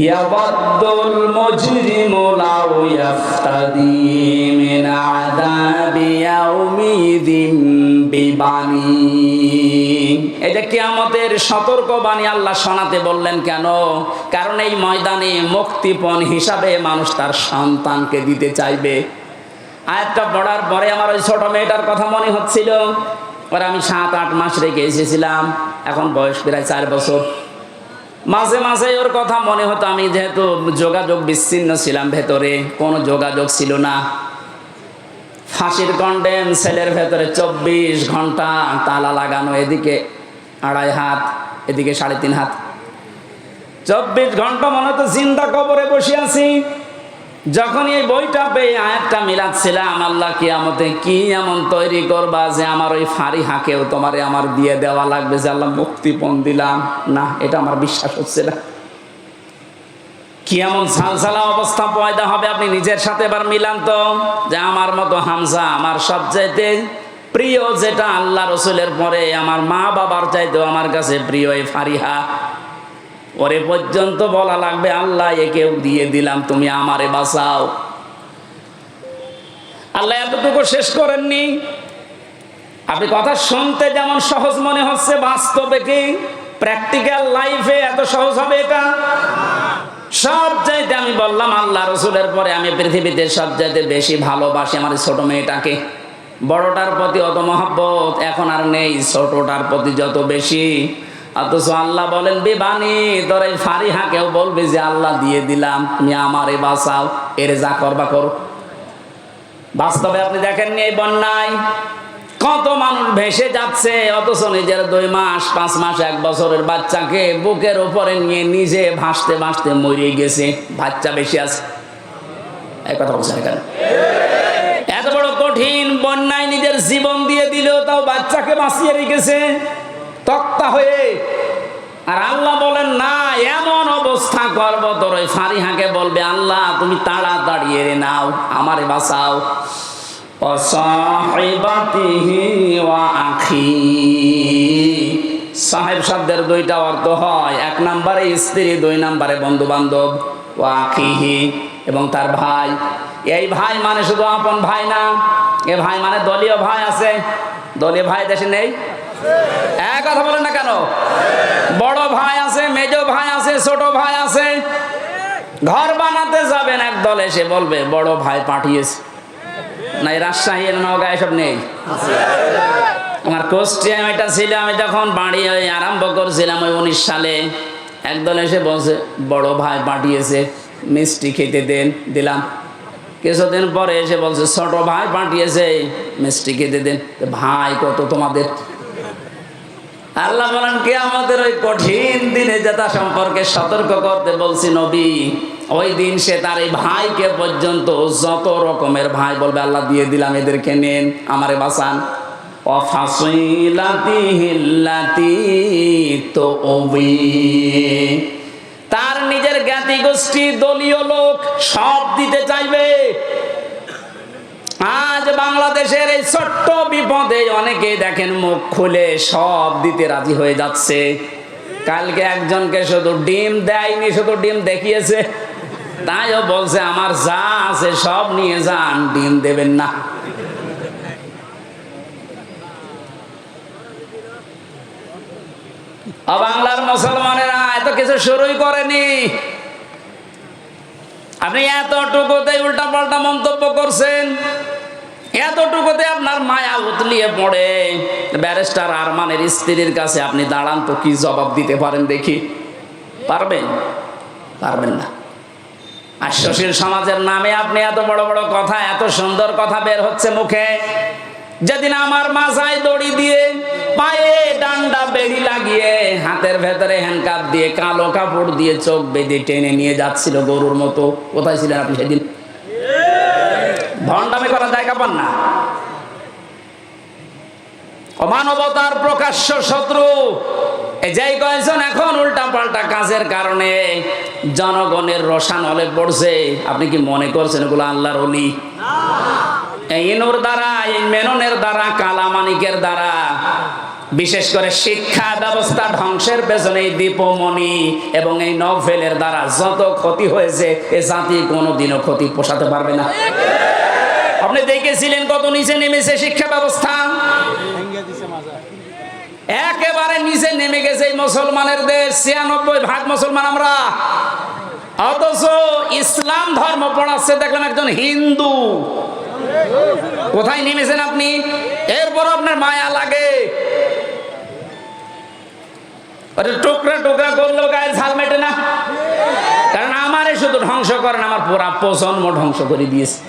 ইয়াবাদুল মুজরিমু লাউ ইয়াফতাদি মিন আযাবি ইয়াউমিদিন বিবানি। এটা কিয়ামতের সতর্কবাণী আল্লাহ শোনাতে বললেন কেন? কারণ এই ময়দানে মুক্তিপণ হিসাবে মানুষ তার সন্তানকে দিতে চাইবে। আয়াতটা পড়ার পরে আমার ওই ছোট মেয়েটার কথা মনে হচ্ছিল। ওরা আমি 7-8 মাস রেখে এসেছিলাম, এখন বয়স প্রায় 4 বছর। মাঝে মাঝে ওর কথা মনে হতো। আমি যেহেতু যোগাযোগ বিচ্ছিন্ন ছিলাম, ভেতরে কোনো যোগাযোগ ছিল না। ফাঁসির কন্ডেম সেলের ভেতরে 24 ঘন্টা তালা লাগানো, এদিকে 2.5 হাত, এদিকে 3.5 হাত, 24 ঘন্টা মনে হতো জিন্দা কবরে বসে আছি। যখন এই বইটা পেয়ে আয়াতটা মিলাচ্ছিলাম, আল্লাহ কিয়ামতে কি এমন তৈরি করবা যে আমার ওই ফারিহাকেও তোমারে আমার দিয়ে দেওয়া লাগবে, যে আল্লাহ মুক্তিপণ দিলাম, না এটা আমার বিশ্বাস হচ্ছে না। কি এমন ঝালঝালা অবস্থা পয়দা হবে, আপনি নিজের সাথে এবার মিলান তো, যে আমার মতো হামজা, আমার সবচাইতে প্রিয় যেটা আল্লাহ রসুলের পরে আমার মা বাবার চাইতেও আমার কাছে প্রিয় এই ফারিহা, ওরে পর্যন্ত বলা লাগবে আল্লাহ একেও দিয়ে দিলাম, তুমি আমারে বাঁচাও। আল্লাহ এতটুকু শেষ করেননি। আপনি কথা শুনতে যেমন সহজ মনে হচ্ছে, বাস্তবে কি প্র্যাকটিক্যাল লাইফে এত সহজ হবে এটা? সব চাইতে আমি বললাম আল্লাহ রসুলের পরে আমি পৃথিবীতে সব চাইতে বেশি ভালোবাসি আমার ছোট মেয়েটাকে। বড়টার প্রতি অত মহব্বত এখন আর নেই, ছোটটার প্রতি যত বেশি। অথচ আল্লাহ বলেন, বিবানি তোর এই ফারিহাকেও বলবি যে আল্লাহ দিয়ে দিলাম, তুমি আমারে বাঁচাও, এর যা করবা করো। বাস্তবে আপনি দেখেননি এই বন্যায় কত মানুষ ভেসে যাচ্ছে, অথচ নিজের 2 মাস 5 মাস 1 বছরের বাচ্চাকে বুকের উপরে নিয়ে নিজে ভাসতে ভাসতে মরে গেছে। বাচ্চা বেশি আছে, এই কথা বলছেন কেন? এত বড় কঠিন বন্যায় নিজের জীবন দিয়ে দিল, তাও বাচ্চাকে বাঁচিয়ে রেখেছে তক্তা হয়ে। আর আল্লাহ বলেন, না এমন অবস্থা করবো তোর ওই ফারিহাকে বলবে আল্লাহ তুমি তাড়াতাড়ি এরে নাও, আমারে বাঁচাও। সাহেব শব্দের 2টা অর্থ হয়, 1 নম্বরে স্ত্রী, 2 নম্বরে বন্ধু বান্ধব। ও আখিহি, এবং তার ভাই। এই ভাই মানে শুধু আপন ভাই না, এ ভাই মানে দলীয় ভাই আছে। দলীয় ভাই দেশে নেই? এক কথা বলেন না কেন? বড় ভাই আছে, মেজো ভাই আছে, ছোট ভাই আছে। ঘর বানাতে যাবেন, এক দল এসে বলবে বড় ভাই পাঠিয়েছে। না, এই রাজশাহী নওগাঁ এসব নেই? আমার কোস্টিয়াম এটা ছিল, আমি যখন বাড়ি আরম্ভ করছিলাম ওই 19 সালে, একদল এসে বলছে বড় ভাই পাঠিয়েছে, মিষ্টি খেতে দেন, দিলাম। কিছুদিন পরে এসে বলছে ছোট ভাই পাঠিয়েছে, মিষ্টি খেতে দেন। ভাই কত তোমাদের? আল্লাহ বলেন কিয়ামতের ওই কঠিন দিনে যেটা সম্পর্কে সতর্ক করতে বলছি নবী, ওই দিন সে তার এই ভাইকে পর্যন্ত যত রকমের ভাই বলবে আল্লাহ দিয়ে দিলাম, এদেরকে নেন, আমারে বাঁচান। তার নিজের জ্ঞাতি গোষ্ঠী, দলীয় লোক সব দিতে চাইবে। আজ বাংলাদেশের এই ছোট্ট বিপদে অনেকে দেখেন মুখ খুলে সব দিতে রাজি হয়ে যাচ্ছে। কালকে একজনকে শুধু ডিম দেয়নি, শুধু ডিম দেখিয়েছে, তাইও বলছে আমার যা আছে সব নিয়ে যান, ডিম দেবেন না। বাংলার মুসলমানেরা এত কিছু শুরুই করেনি, আপনি এতটুকুতে উল্টা পাল্টা মন্তব্য করছেন, এতটুকুতে আপনার মায়া উতলিয়ে পড়ে। ব্যারিস্টার আরমানের স্ত্রীর কাছে আপনি দাঁড়ান তো, কি জবাব দিতে পারেন দেখি? পারবেন? পারবেন না। আর সুশীল সমাজের নামে আপনি এত বড় বড় কথা, এত সুন্দর কথা বের হচ্ছে মুখে। যেদিন আমার মাথায় দড়ি দিয়ে, পায়ে ডান্ডা বেড়ি লাগিয়ে, হাতের ভেতরে হ্যান্ডকাপ দিয়ে, কালো কাপড় দিয়ে চোখ বেঁধে টেনে নিয়ে যাচ্ছিল গরুর মতো, কোথায় ছিলেন আপনি সেদিন? ভণ্ডামি করার জায়গা পান না। অমানবতার প্রকাশ্য শত্রু এই যেই কয়েকজন এখন উল্টা পাল্টা কাজের কারণে জনগণের রসানলে পড়ছে, আপনি কি মনে করছেন এগুলো আল্লাহর ওলি? এই ইনুর দ্বারা, এই মেননের দ্বারা, কালামানিকের দ্বারা, বিশেষ করে শিক্ষা ব্যবস্থা ধ্বংসের পেছনে এই দীপমণি এবং এই নভেলের দ্বারা যত ক্ষতি হয়েছে, এ জাতি কোনোদিনও ক্ষতি পোষাতে পারবে না। আপনি দেখেছিলেন কত নিচে নেমেছে শিক্ষা ব্যবস্থা, একেবারে নিচে নেমে গেছে এই মুসলমানের দেশ। ৯৬% মুসলমান আমরা, অথচ ইসলাম ধর্ম পড়াচ্ছে দেখলাম একজন হিন্দু। কোথায় নেমেছেন আপনি? এরপর আপনার মায়া লাগে, টুকরা টুকরা করলেও গায়ের ঝাল মেটে না। কারণ আমারে শুধু ধ্বংস করেন, আমার পুরা প্রজন্ম ধ্বংস করে দিয়েছে।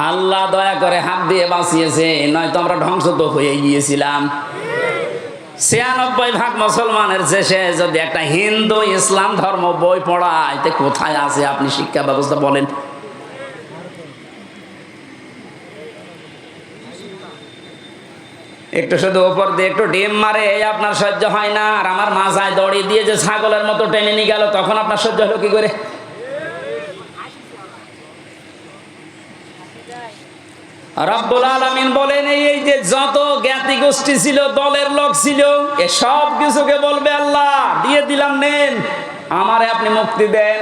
আল্লাহ দয়া করে হাত দিয়ে বাঁচিয়েছে, নয়তো আমরা ধ্বংস তো হয়ে গিয়েছিলাম। ৯৬% মুসলমানের শেষে যদি একটা হিন্দু ইসলাম ধর্ম বই পড়ায়, তে কোথায় আছে আপনি শিক্ষা ব্যবস্থা বলেন? একটু শুধু উপর দিয়ে একটু ডিম মারে, আপনার সহ্য হয় না। আর আমার মাথায় দড়ি দিয়ে যে ছাগলের মতো টেনে নিয়ে গেল, তখন আপনার সহ্য হলো কি করে? রব্বুল আলামিন বলেন, এই যে যত জ্ঞাতি গোষ্ঠী ছিল, দলের লোক ছিল, এ সব কিছুকে বলবে আল্লাহ দিয়ে দিলাম, নেন, আমারে আপনি মুক্তি দেন।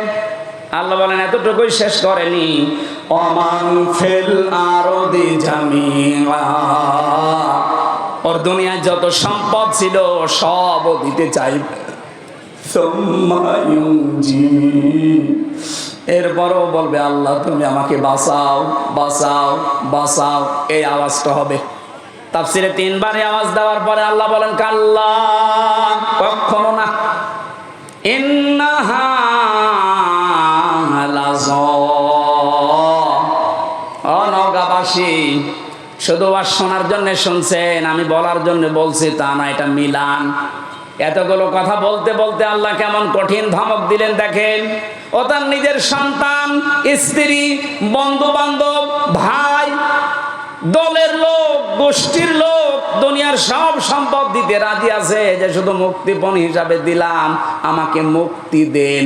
আল্লাহ বলেন এতটুকুই শেষ করেনি, ওমান ফিল আরদি জামিআ, ওর দুনিয়ায় যত সম্পদ ছিল সব দিতে চাই। এরপরও বলবে আল্লাহ তুমি আমাকে বাঁচাও, বাঁচাও, বাঁচাও, এই আওয়াজটা হবে। তাফসিরে ৩ বারে আওয়াজ দেওয়ার পরে আল্লাহ বলেন কাল্লা, কখনো না। ইন্নাহা লাযা, নওগাঁবাসী শুধু আর শোনার জন্য শুনছেন, আমি বলার জন্য বলছি তা না, এটা মিলান। এতগুলো কথা বলতে বলতে আল্লাহ কেমন কঠিন ধমক দিলেন দেখেন। ও তার নিজের সন্তান, স্ত্রী, বন্ধু বান্ধব, ভাই, দলের লোক, গোষ্ঠীর লোক, দুনিয়ার সব সম্পদ দিতে রাজি আছে, যে শুধু মুক্তিপণ হিসাবে দিলাম, আমাকে মুক্তি দেন।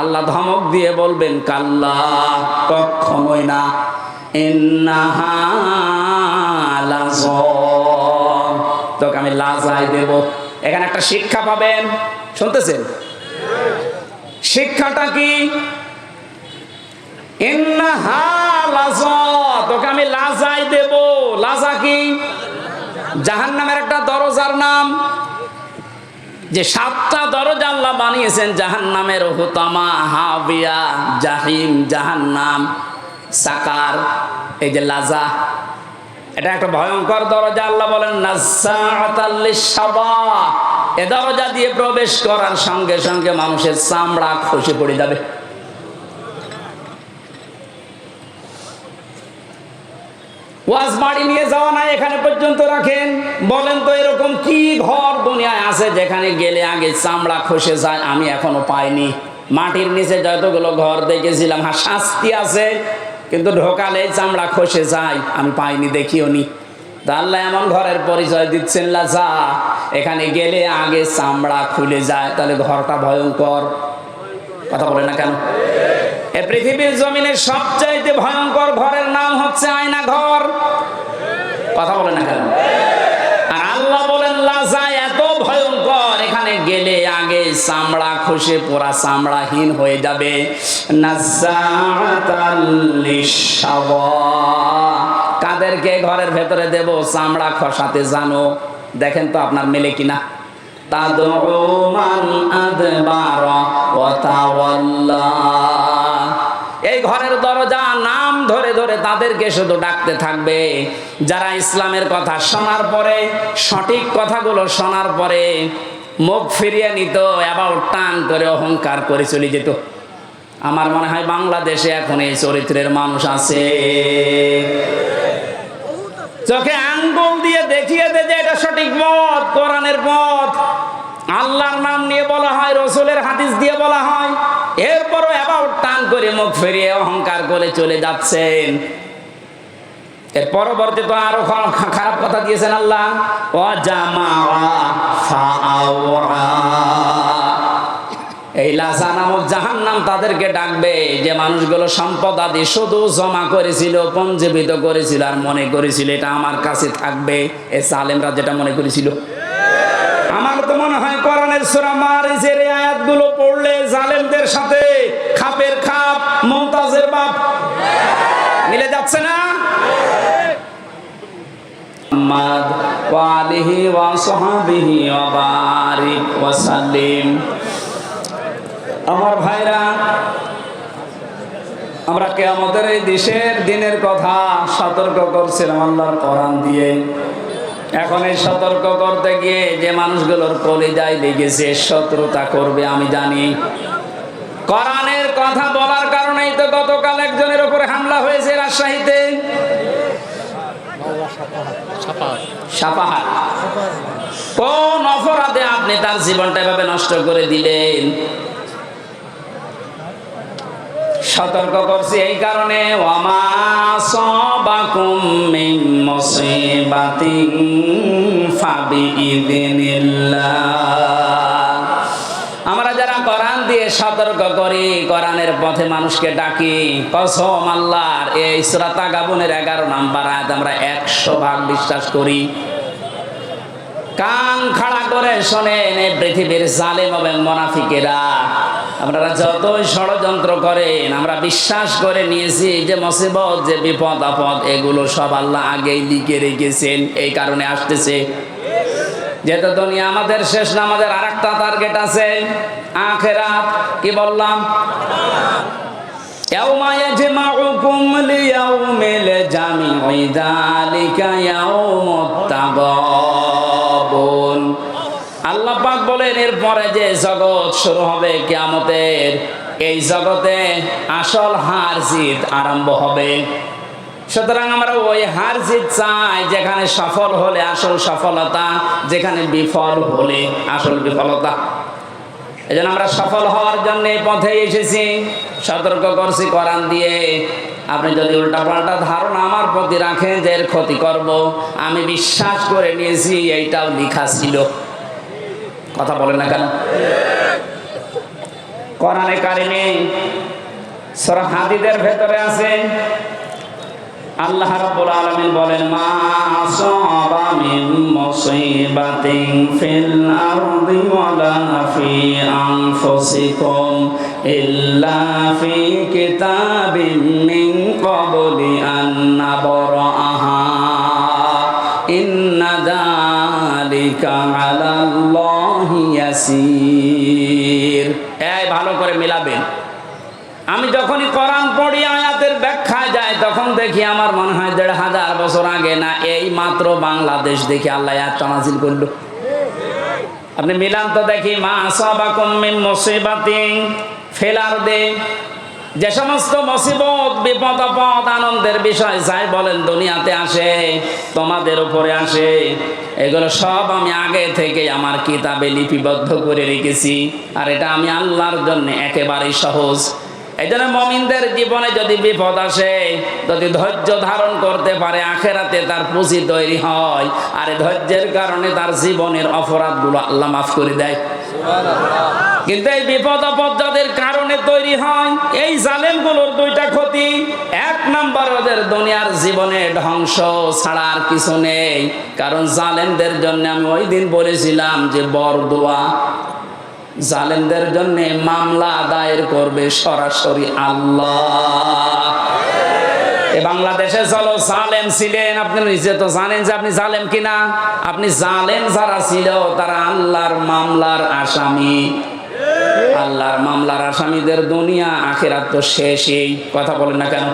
আল্লাহ ধমক দিয়ে বলবেন কাল্লা, কখনোই না। ইন্নাহা লাযা, তোকে আমি লাজায় দেব। এখানে একটা শিক্ষা পাবেন, শুনতেছেন? শিক্ষাটা কি? ইন্নাহা লাযা, তোকে আমি লাজায় দেব। লাজা কি? জাহান্নামের একটা দরজার নাম। যে 7টা দরজা আল্লাহ বানিয়েছেন জাহান্নামের, হুতামা, হাবিয়া, জাহিম, জাহান্নাম, সাকার, এই যে লাজা, এটা একটা ভয়ঙ্কর দরজা। আল্লাহ বলেন নাজ্জাআতাল লিশ-শাবা, এ দরজা দিয়ে প্রবেশ করার সঙ্গে সঙ্গে মানুষের চামড়া খসে পড়ে যাবে। ওয়াজ বাড়ি নিয়ে যাওয়া নাই, এখানে পর্যন্ত রাখেন। বলেন তো এরকম কি ঘর দুনিয়ায় আছে যেখানে গেলে আগে চামড়া খসে যায়? আমি এখনো পাইনি। মাটির নিচে যতগুলো ঘর দেখেছিলাম, হ্যাঁ শাস্তি আছে, কিন্তু ঢোকালে চামড়া খসে যায়, আমি পাইনি, দেখিও নি। আল্লাহ এমন ঘরের পরিচয় দিচ্ছেন লাজা, এখানে গেলে আগে চামড়া খুলে যায়। তাহলে ঘরটা ভয়ঙ্কর। কথা বলে না কেন? এ পৃথিবীর জমিনের সবচাইতে ভয়ঙ্কর ঘরের নাম হচ্ছে আয়না ঘর। কথা বলে না কেন? আর আল্লাহ বলেন লাজা এত ভয়ঙ্কর, এখানে গেলে আগে চামড়া খসে পুরা চামড়াহীন হয়ে যাবে। নাজ্জাআতাল লিশ-শাবা, কাদেরকে ঘরের ভেতরে দেব চামড়া খসাতে জানো? দেখেন তো আপনার মেলে কিনা। তাদউ মান আদবারা ওয়া তাওয়াল্লা, এই ঘরের দরজা নাম ধরে ধরে তাদেরকে শুধু ডাকতে থাকবে, যারা ইসলামের কথা শোনার পরে, সঠিক কথাগুলো শোনার পরে মুখ ফিরিয়ে নিত, এবার টান করে অহংকার করে চলে যেত। আমার মনে হয় বাংলাদেশে এখন এই চরিত্রের মানুষ আছে। চোখে আঙ্গুল দিয়ে দেখিয়ে দে যে এটা সঠিক পথ, কোরআনের পথ। আল্লাহর নাম নিয়ে বলা হয়, রসুলের হাদিস দিয়ে বলা হয়, এরপরও অ্যাবাউট টান করে মুখ ফিরিয়ে অহংকার করে চলে যাচ্ছেন। এর পরবর্তী তো আরো খারাপ কথা দিয়েছেন আল্লাহ, এই লাজা নামক জাহান্নাম তাদেরকে ডাকবে যে মানুষগুলো সম্পদ আদি শুধু জমা করেছিল, পঞ্জীবিত করেছিল আর মনে করেছিল এটা আমার কাছে থাকবে। এ জালেমরা যেটা মনে করেছিল। আমার তো মনে হয় কোরআনের সূরা মারিজের এই আয়াতগুলো পড়লে জালেমদের সাথে খাপের খাপ, মুমতাজের বাপ মিলে যাচ্ছে না? মুহাম্মদ ওয়া আলিহি ওয়া সাহবিহি ওয়া বারিক ওয়া সাল্লিম। আমার ভাইরা, আমরা কিয়ামতের এই দিনের কথা সতর্ক করছিলাম আল্লাহর কোরআন দিয়ে। এখন এই সতর্ক করতে গিয়ে যে মানুষগুলোর কলিজায় লেগেছে শত্রুতা করবে আমি জানি। কোরআনের কথা বলার কারণেই তো গতকাল একজনের উপরে হামলা হয়েছে রাজশাহীতে। সাপাহার কোন অপরাধে আপনি তার জীবনটা এভাবে নষ্ট করে দিলেন? সতর্ক করছি এই কারণে, ওয়ামা সাবাকুম মিন মুসিবাতিন ফাবিইযনিল্লাহ। আমরা যারা কোরআন দিয়ে সতর্ক করি, কোরআনের পথে মানুষকে ডাকি, কসম আল্লাহর, এই সূরা তাগাবুনের 11 নম্বর আয়াত আমরা 100% বিশ্বাস করি। কান খাড়া করে শোনেন, এই পৃথিবীর জালেম এবং মুনাফিকেরা আপনারা যতই ষড়যন্ত্র করেন, আমরা বিশ্বাস করে নিয়েছি যে মুসিবত, যে বিপদ আপদ, এগুলো সব আল্লাহ আগেই লিখে রেখেছেন। এই কারণে আসতেছে। যেহেতু দুনিয়া আমাদের শেষ না, আমাদের আরেকটা টার্গেট আছে, আখিরাত। কি বললাম? ইয়াউমা ইয়াজমাউকুম লিয়াউমিল জামি'i যালিকা ইয়াউমুত তাগাবুন। আল্লাহ পাক বলেন এরপরে যে জগৎ শুরু হবে কিয়ামতের, এই জগতে আসল হার জিত আরম্ভ হবে। সুতরাং আমরা ওই হার জিত চাই যেখানে সফল হলে আসল সফলতা, যেখানে বিফল হলে আসল বিফলতা। এজন্য আমরা সফল হওয়ার জন্য এই পথে এসেছি। সতর্ক করছি কোরআন দিয়ে। আপনি যদি উল্টাপাল্টা ধারণা আমার প্রতি রাখেন যে এর ক্ষতি করব, আমি বিশ্বাস করে নিয়েছি এইটাও লেখা ছিল। কথা বলেন না কেন? কোরআনে কারিমে সূরা হাদীদের ভেতরে আছে, আল্লাহ রাব্বুল আলামিন বলেন, মা আসাবা মিন মুসিবাতিন ফিল আরদি ওয়ালা ফি আনফুসিকুম ইল্লা ফি কিতাবিম মিন ক্বাবলি আন নাবরাহা ইন্না যালিকা আলাল্লাহি ইয়াসির। এই ভালো করে মিলাবেন। আমি যখনই কোরআন পড়ি, আয়াতের ব্যাখ্যায় যায়, তখন দেখি আমার মনে হয় 1500 বছর আগে না, এই মাত্র বাংলাদেশ দেখি আল্লাহ আয়াত নাযিল করলো। আপনি মিলান তো দেখি, মা আসাবাকুম মিন মুসিবাতিন ফিল আরদি, যে সমস্ত মুসিবত, বিপদ আপদ, আনন্দের বিষয় যাই বলেন দুনিয়াতে আসে, তোমাদের উপরে আসে, এগুলো সব আমি আগে থেকে আমার কিতাবে লিপিবদ্ধ করে রেখেছি। আর এটা আমি আল্লাহর জন্য একেবারেই সহজ। এই জন্য মুমিনদের জীবনে যদি বিপদ আসে, যদি ধৈর্য ধারণ করতে পারে, আখেরাতে তার পুঁজি তৈরি হয়। আর এই ধৈর্যের কারণে তার জীবনের অপরাধগুলো আল্লাহ মাফ করে দেয়। কিন্তু এই বিপদ আপদ যাদের কারণে তৈরি হয়, এই জালেমগুলোর দুইটা ক্ষতি। 1 নাম্বার, ওদের দুনিয়ার জীবনে ধ্বংস ছাড়া আর কিছু নেই। কারণ জালেমদের জন্য আমি ওই দিন বলেছিলাম যে বরদোয়া, জালেমদের জন্য মামলা দায়ের করবে সরাসরি আল্লাহ। এ বাংলাদেশে চলো, জালেম ছিলেন, আপনি নিজে তো জানেন যে আপনি জালেম কিনা। আপনি জালেম যারা ছিল তারা আল্লাহর মামলার আসামি। আল্লাহর মামলার আসামিদের দুনিয়া আখিরাত তো শেষই। কথা বলেন না কেন?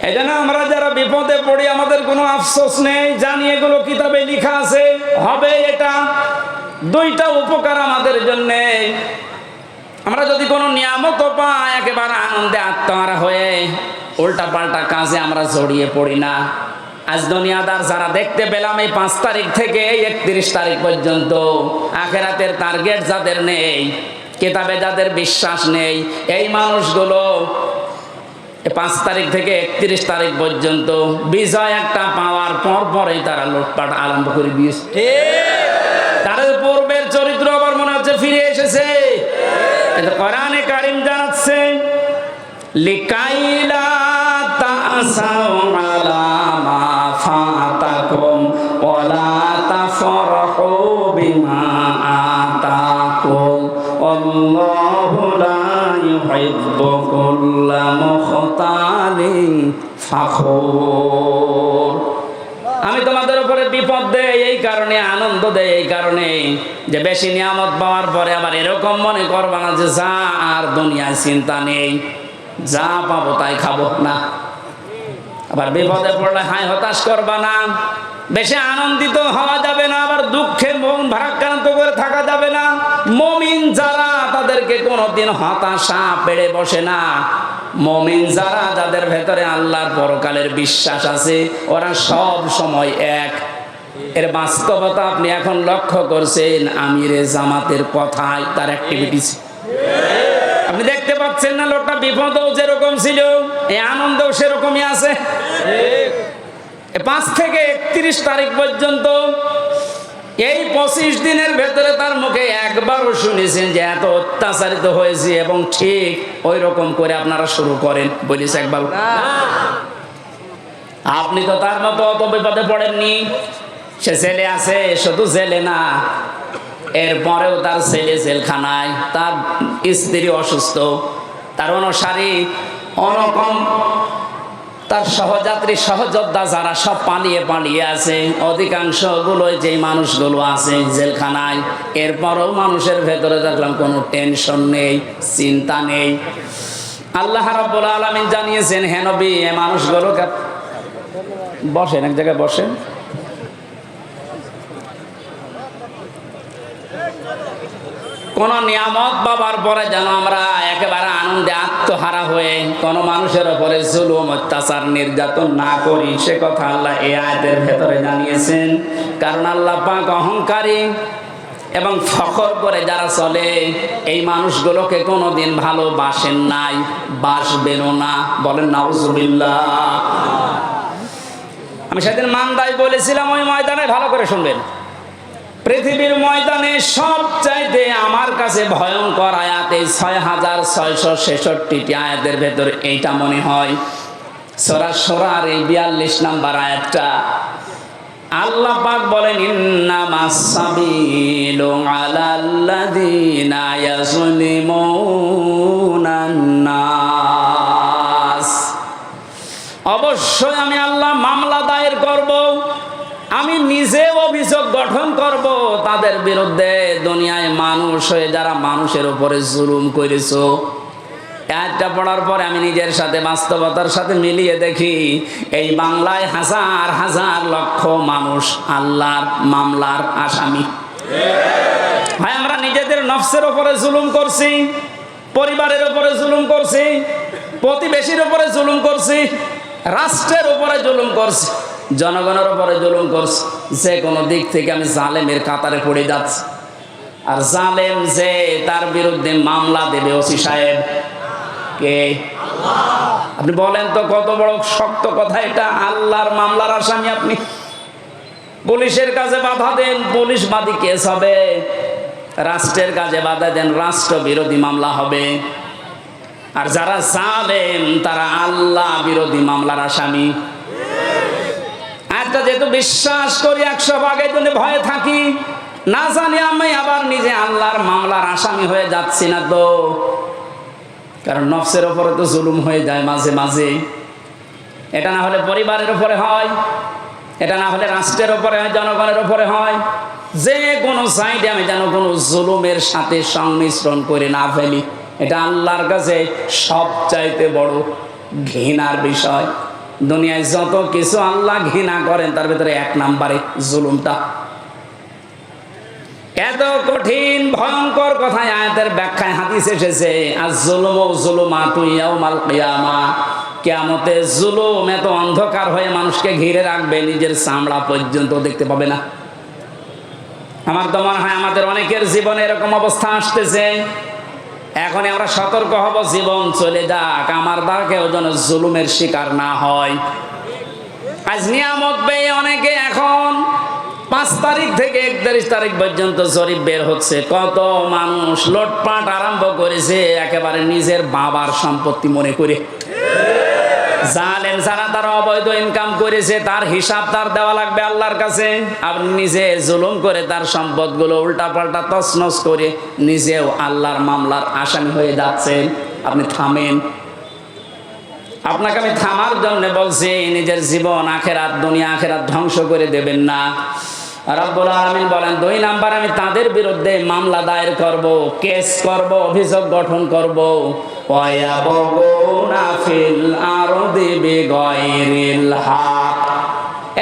এই জন্য আমরা যারা বিপদে পড়ি, আমাদের কোনো আফসোস নেই, জানি এগুলো কিতাবে লেখা আছে, হবে এটা। দুইটা উপকার আমাদের জন্য। আমরা যদি কোনো নিয়ামত পাই একেবারে আনন্দে আত্মহারা হয়ে উল্টা পাল্টা কাজে আমরা জড়িয়ে পড়ি না। আজ দুনিয়াদার যারা দেখতে পেলাম এই 5 তারিখ থেকে 31 তারিখ পর্যন্ত আখিরাতের টার্গেট যাদের নেই, কিতাবে যাদের বিশ্বাস নেই, এই মানুষগুলো 5 তারিখ থেকে 31 তারিখ পর্যন্ত বিজয় একটা পাওয়ার পর পরেই তারা লুটপাট আরম্ভ করে দিয়েছে। তাদের পূর্বের চরিত্র আবার মনে হচ্ছে ফিরে এসেছে। কিন্তু কোরআনে কারীম জানাচ্ছে লিকাইলা তাসাউ আলা মা ফাতাকুম ওয়ালা তাফরাহু বিমা আতাকুম আল্লাহু লা ইউহিব্বু কুল্লা মুখতালিন ফাখুর। আমি তোমাদের উপরে বিপদ দেই এই কারণে, আনন্দ দেই এই কারণে যে বেশি নিয়ামত পাওয়ার পরে আবার এরকম মনে করবা না যে যা আর দুনিয়ায় চিন্তা নেই, যা পাবো তাই খাবো না। আবার বিপদে পড়লে হায় হতাশ করবা না। বেশি আনন্দিত হওয়া যাবে না, আবার দুঃখে মন ভারাক্রান্ত করে থাকা যাবে না। মুমিন যারা তাদেরকে কোনোদিন হতাশা পেড়ে বসে না। মুমিন যারা, যাদের ভেতরে আল্লাহর পরকালের বিশ্বাস আছে, ওরা সব সময় এক। এর বাস্তবতা আপনি এখন লক্ষ্য করছেন আমিরে জামাতের কথায়, তার অ্যাক্টিভিটিস আপনি দেখতে পাচ্ছেন না। লোকটা বিপদেও যেরকম ছিল এই আনন্দেও সেরকমই আছে। 5 থেকে 31 তারিখ পর্যন্ত এই 25 দিনের ভেতরে তার মুখে একবারও শুনেছেন যে এত অত্যাচারিত হয়েছে এবং ঠিক ওই রকম করে আপনারা শুরু করেন বলিস একবার? আপনি তো তার মতো অত বিপদে পড়েননি। সে জেলে আছে, শুধু জেলে না, এরপরেও তার ছেলে জেলখানায়, তার স্ত্রী অসুস্থ, তার অনুসারী অনকম, তার সহযাত্রী সহযোদ্ধা যারা সব পালিয়ে আছে, অধিকাংশ গুলোই যে মানুষগুলো আছে জেলখানায়। এরপরও মানুষের ভেতরে দেখলাম কোনো টেনশন নেই, চিন্তা নেই। আল্লাহ রাব্বুল আলামিন জানিয়েছেন, হে নবী, এই মানুষগুলোকে বসেন, এক জায়গায় বসেন। কোন নিয়ামত পাবার পরে যেন আমরা একেবারে আনন্দে আত্মহারা হয়ে কোন মানুষের উপরে জুলুম, অত্যাচার, নির্যাতন না করি, সে কথা আল্লাহ এই আয়াতের ভেতরে জানিয়েছেন। কারণ আল্লাহ পাক অহংকারী এবং ফখর করে যারা চলে, এই মানুষগুলোকে কোনোদিন ভালোবাসেন নাই, বাসবেনও না। বলেন নাউজুবিল্লাহ। আমি সেদিন মান্দায় বলেছিলাম, ওই ময়দানে ভালো করে শুনবেন, পৃথিবীর ময়দানে সবচাইতে আমার কাছে ভয়ঙ্কর আয়াত এই 6666টি আয়াতের ভেতরে এইটা মনে হয়। সূরা শূরার এই 42 নম্বর আয়াতটা আল্লাহ পাক বলেন, ইন্নামাস সাবিলু আলাল্লাযিনা ইয়াযলিমুনান নাস। অবশ্যই আমি আল্লাহ মামলা দায়ের করব, আমি নিজে অভিযোগ গঠন করব তাদের বিরুদ্ধে, দুনিয়ায় মানুষ হয়ে যারা মানুষের উপরে জুলুম করেছো। আয়াতটা পড়ার পরে আমি নিজের সাথে, বাস্তবতার সাথে মিলিয়ে দেখি এই বাংলায় হাজার হাজার লক্ষ মানুষ আল্লাহর মামলার আসামি। ভাই, আমরা নিজেদের নফসের উপরে জুলুম করছি, পরিবারের উপরে জুলুম করছি, প্রতিবেশীর উপরে জুলুম করছি, রাষ্ট্রের উপরে জুলুম করছি, জনগণের উপরে জুলুম করছি। যে কোনো দিক থেকে আমি জালেমের কাতারে পড়ে যাচ্ছি। আর জালেম যে, তার বিরুদ্ধে মামলা দেবে ওসি সাহেব কে? আপনি বলেন তো কত বড় শক্ত কথা এটা। আল্লাহর মামলার আসামি আপনি। পুলিশের কাছে বাধা দেন, পুলিশ বাদী কেস হবে। রাষ্ট্রের কাজে বাধা দেন, রাষ্ট্র বিরোধী মামলা হবে। আর যারা জালেম তারা আল্লাহ বিরোধী মামলার আসামি। একটা যেহেতু বিশ্বাস করি 100 জন্য ভয়ে থাকি, না জানি আমি আবার নিজে আল্লাহর মামলার আসামি হয়ে যাচ্ছি না তো। কারণ নফসের উপরে তো জুলুম হয়ে যায় মাঝে মাঝে। এটা না হলে পরিবারের উপরে হয়, এটা না হলে রাষ্ট্রের উপরে হয়, জনগণের উপরে হয়। যে কোনো সাইডে আমি যেন কোনো জুলুমের সাথে সংমিশ্রণ করে না ফেলি, এটা আল্লাহর কাছে সবচাইতে বড় ঘৃণার বিষয়। দুনিয়ায় যত কিছু আল্লাহ ঘৃণা করেন তার ভিতরে 1 নম্বরে জুলুমটা। এত কঠিন ভয়ঙ্কর কথায় আয়াতের ব্যাখ্যায় হাদিস এসেছে, আয-যুলুমু যুলুমাতু ইয়াউমাল কিয়ামা, কিয়ামতে জুলুম এত অন্ধকার হয়ে মানুষকে ঘিরে রাখবে, নিজের চামড়া পর্যন্ত দেখতে পাবে না। আমার তো মনে হয় আমাদের অনেকের জীবনে এরকম অবস্থা আসতেছে। এখন আমরা সতর্ক হব, জীবন চলে যাক, আমার দ্বারা কেউ যেন জুলুমের শিকার না হয়। আজ নিয়ামত পেয়ে অনেকে এখন 5 তারিখ থেকে 31 তারিখ পর্যন্ত জরিপ বের হচ্ছে, কত মানুষ লুটপাট আরম্ভ করেছে একেবারে নিজের বাবার সম্পত্তি মনে করে। জালেম যারা তারা অবৈধ ইনকাম করেছে, তার হিসাব তার দেওয়া লাগবে আল্লাহর কাছে। আপনি নিজে জুলুম করে তার সম্পদগুলো উল্টাপাল্টা তছনছ করে নিজেও আল্লাহর মামলার আসামি হয়ে যাচ্ছেন। আপনি থামেন। আপনাকে আমি থামার জন্য বলছি, নিজের জীবন আখেরাত, দুনিয়া আখেরাত ধ্বংস করে দেবেন না। রব্বুল আলামিন বলেন, 2 নাম্বার, আমি তাদের বিরুদ্ধে মামলা দায়ের করব, কেস করব, অভিযোগ গঠন করব। ওয়ায়াবগুনা ফিল আরদি বিগাইরিল হক।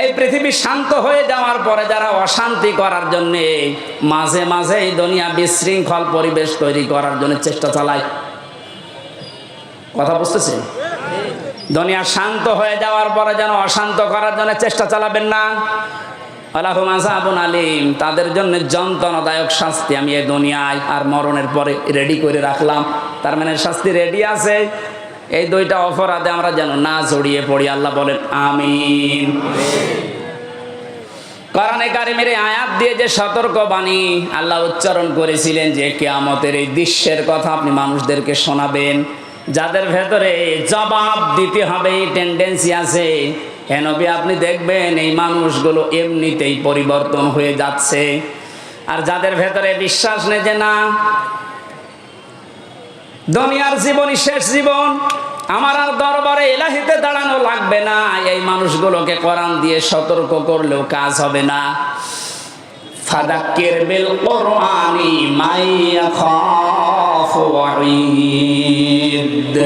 এই পৃথিবী শান্ত হয়ে যাওয়ার পরে যারা অশান্তি করার জন্য মাঝে মাঝে এই দুনিয়া বিশৃঙ্খল পরিবেশ তৈরি করার জন্য চেষ্টা চালায়, কথা বুঝতেছেন? দুনিয়া শান্ত হয়ে যাওয়ার পরে যেন অশান্ত করার জন্য চেষ্টা চালাবেন না। আলাহুম আযাবুন আলীম, তাদের জন্য যন্ত্রণাদায়ক শাস্তি আমি এই দুনিয়ায় আর মরণের পরে রেডি করে রাখলাম। তার মানে শাস্তি রেডি আছে। এই 2টা অপরাধে আমরা যেন না জড়িয়ে পড়ি। আল্লাহ বলেন আমিন। কোরআনে কারিমের আয়াত দিয়ে যে সতর্কবাণী আল্লাহ উচ্চারণ করেছিলেন যে কিয়ামতের এই দৃশ্যের কথা আপনি মানুষদেরকে শোনাবেন, যাদের ভেতরে জবাব দিতে হবে এই টেন্ডেন্সি আছে, হে নবী আপনি দেখবেন এই মানুষগুলো এমনিতেই পরিবর্তন হয়ে যাচ্ছে। আর যাদের ভেতরে বিশ্বাস নেই যে না দুনিয়ার জীবনই শেষ জীবন, আমার আর দরবারে ইলাহিতে দাঁড়ানো লাগবে না, এই মানুষগুলোকে কোরআন দিয়ে সতর্ক করলেও কাজ হবে না। ফাদাক্কির বিল কুরআনি মান ইয়াখাফু ওয়াঈদ।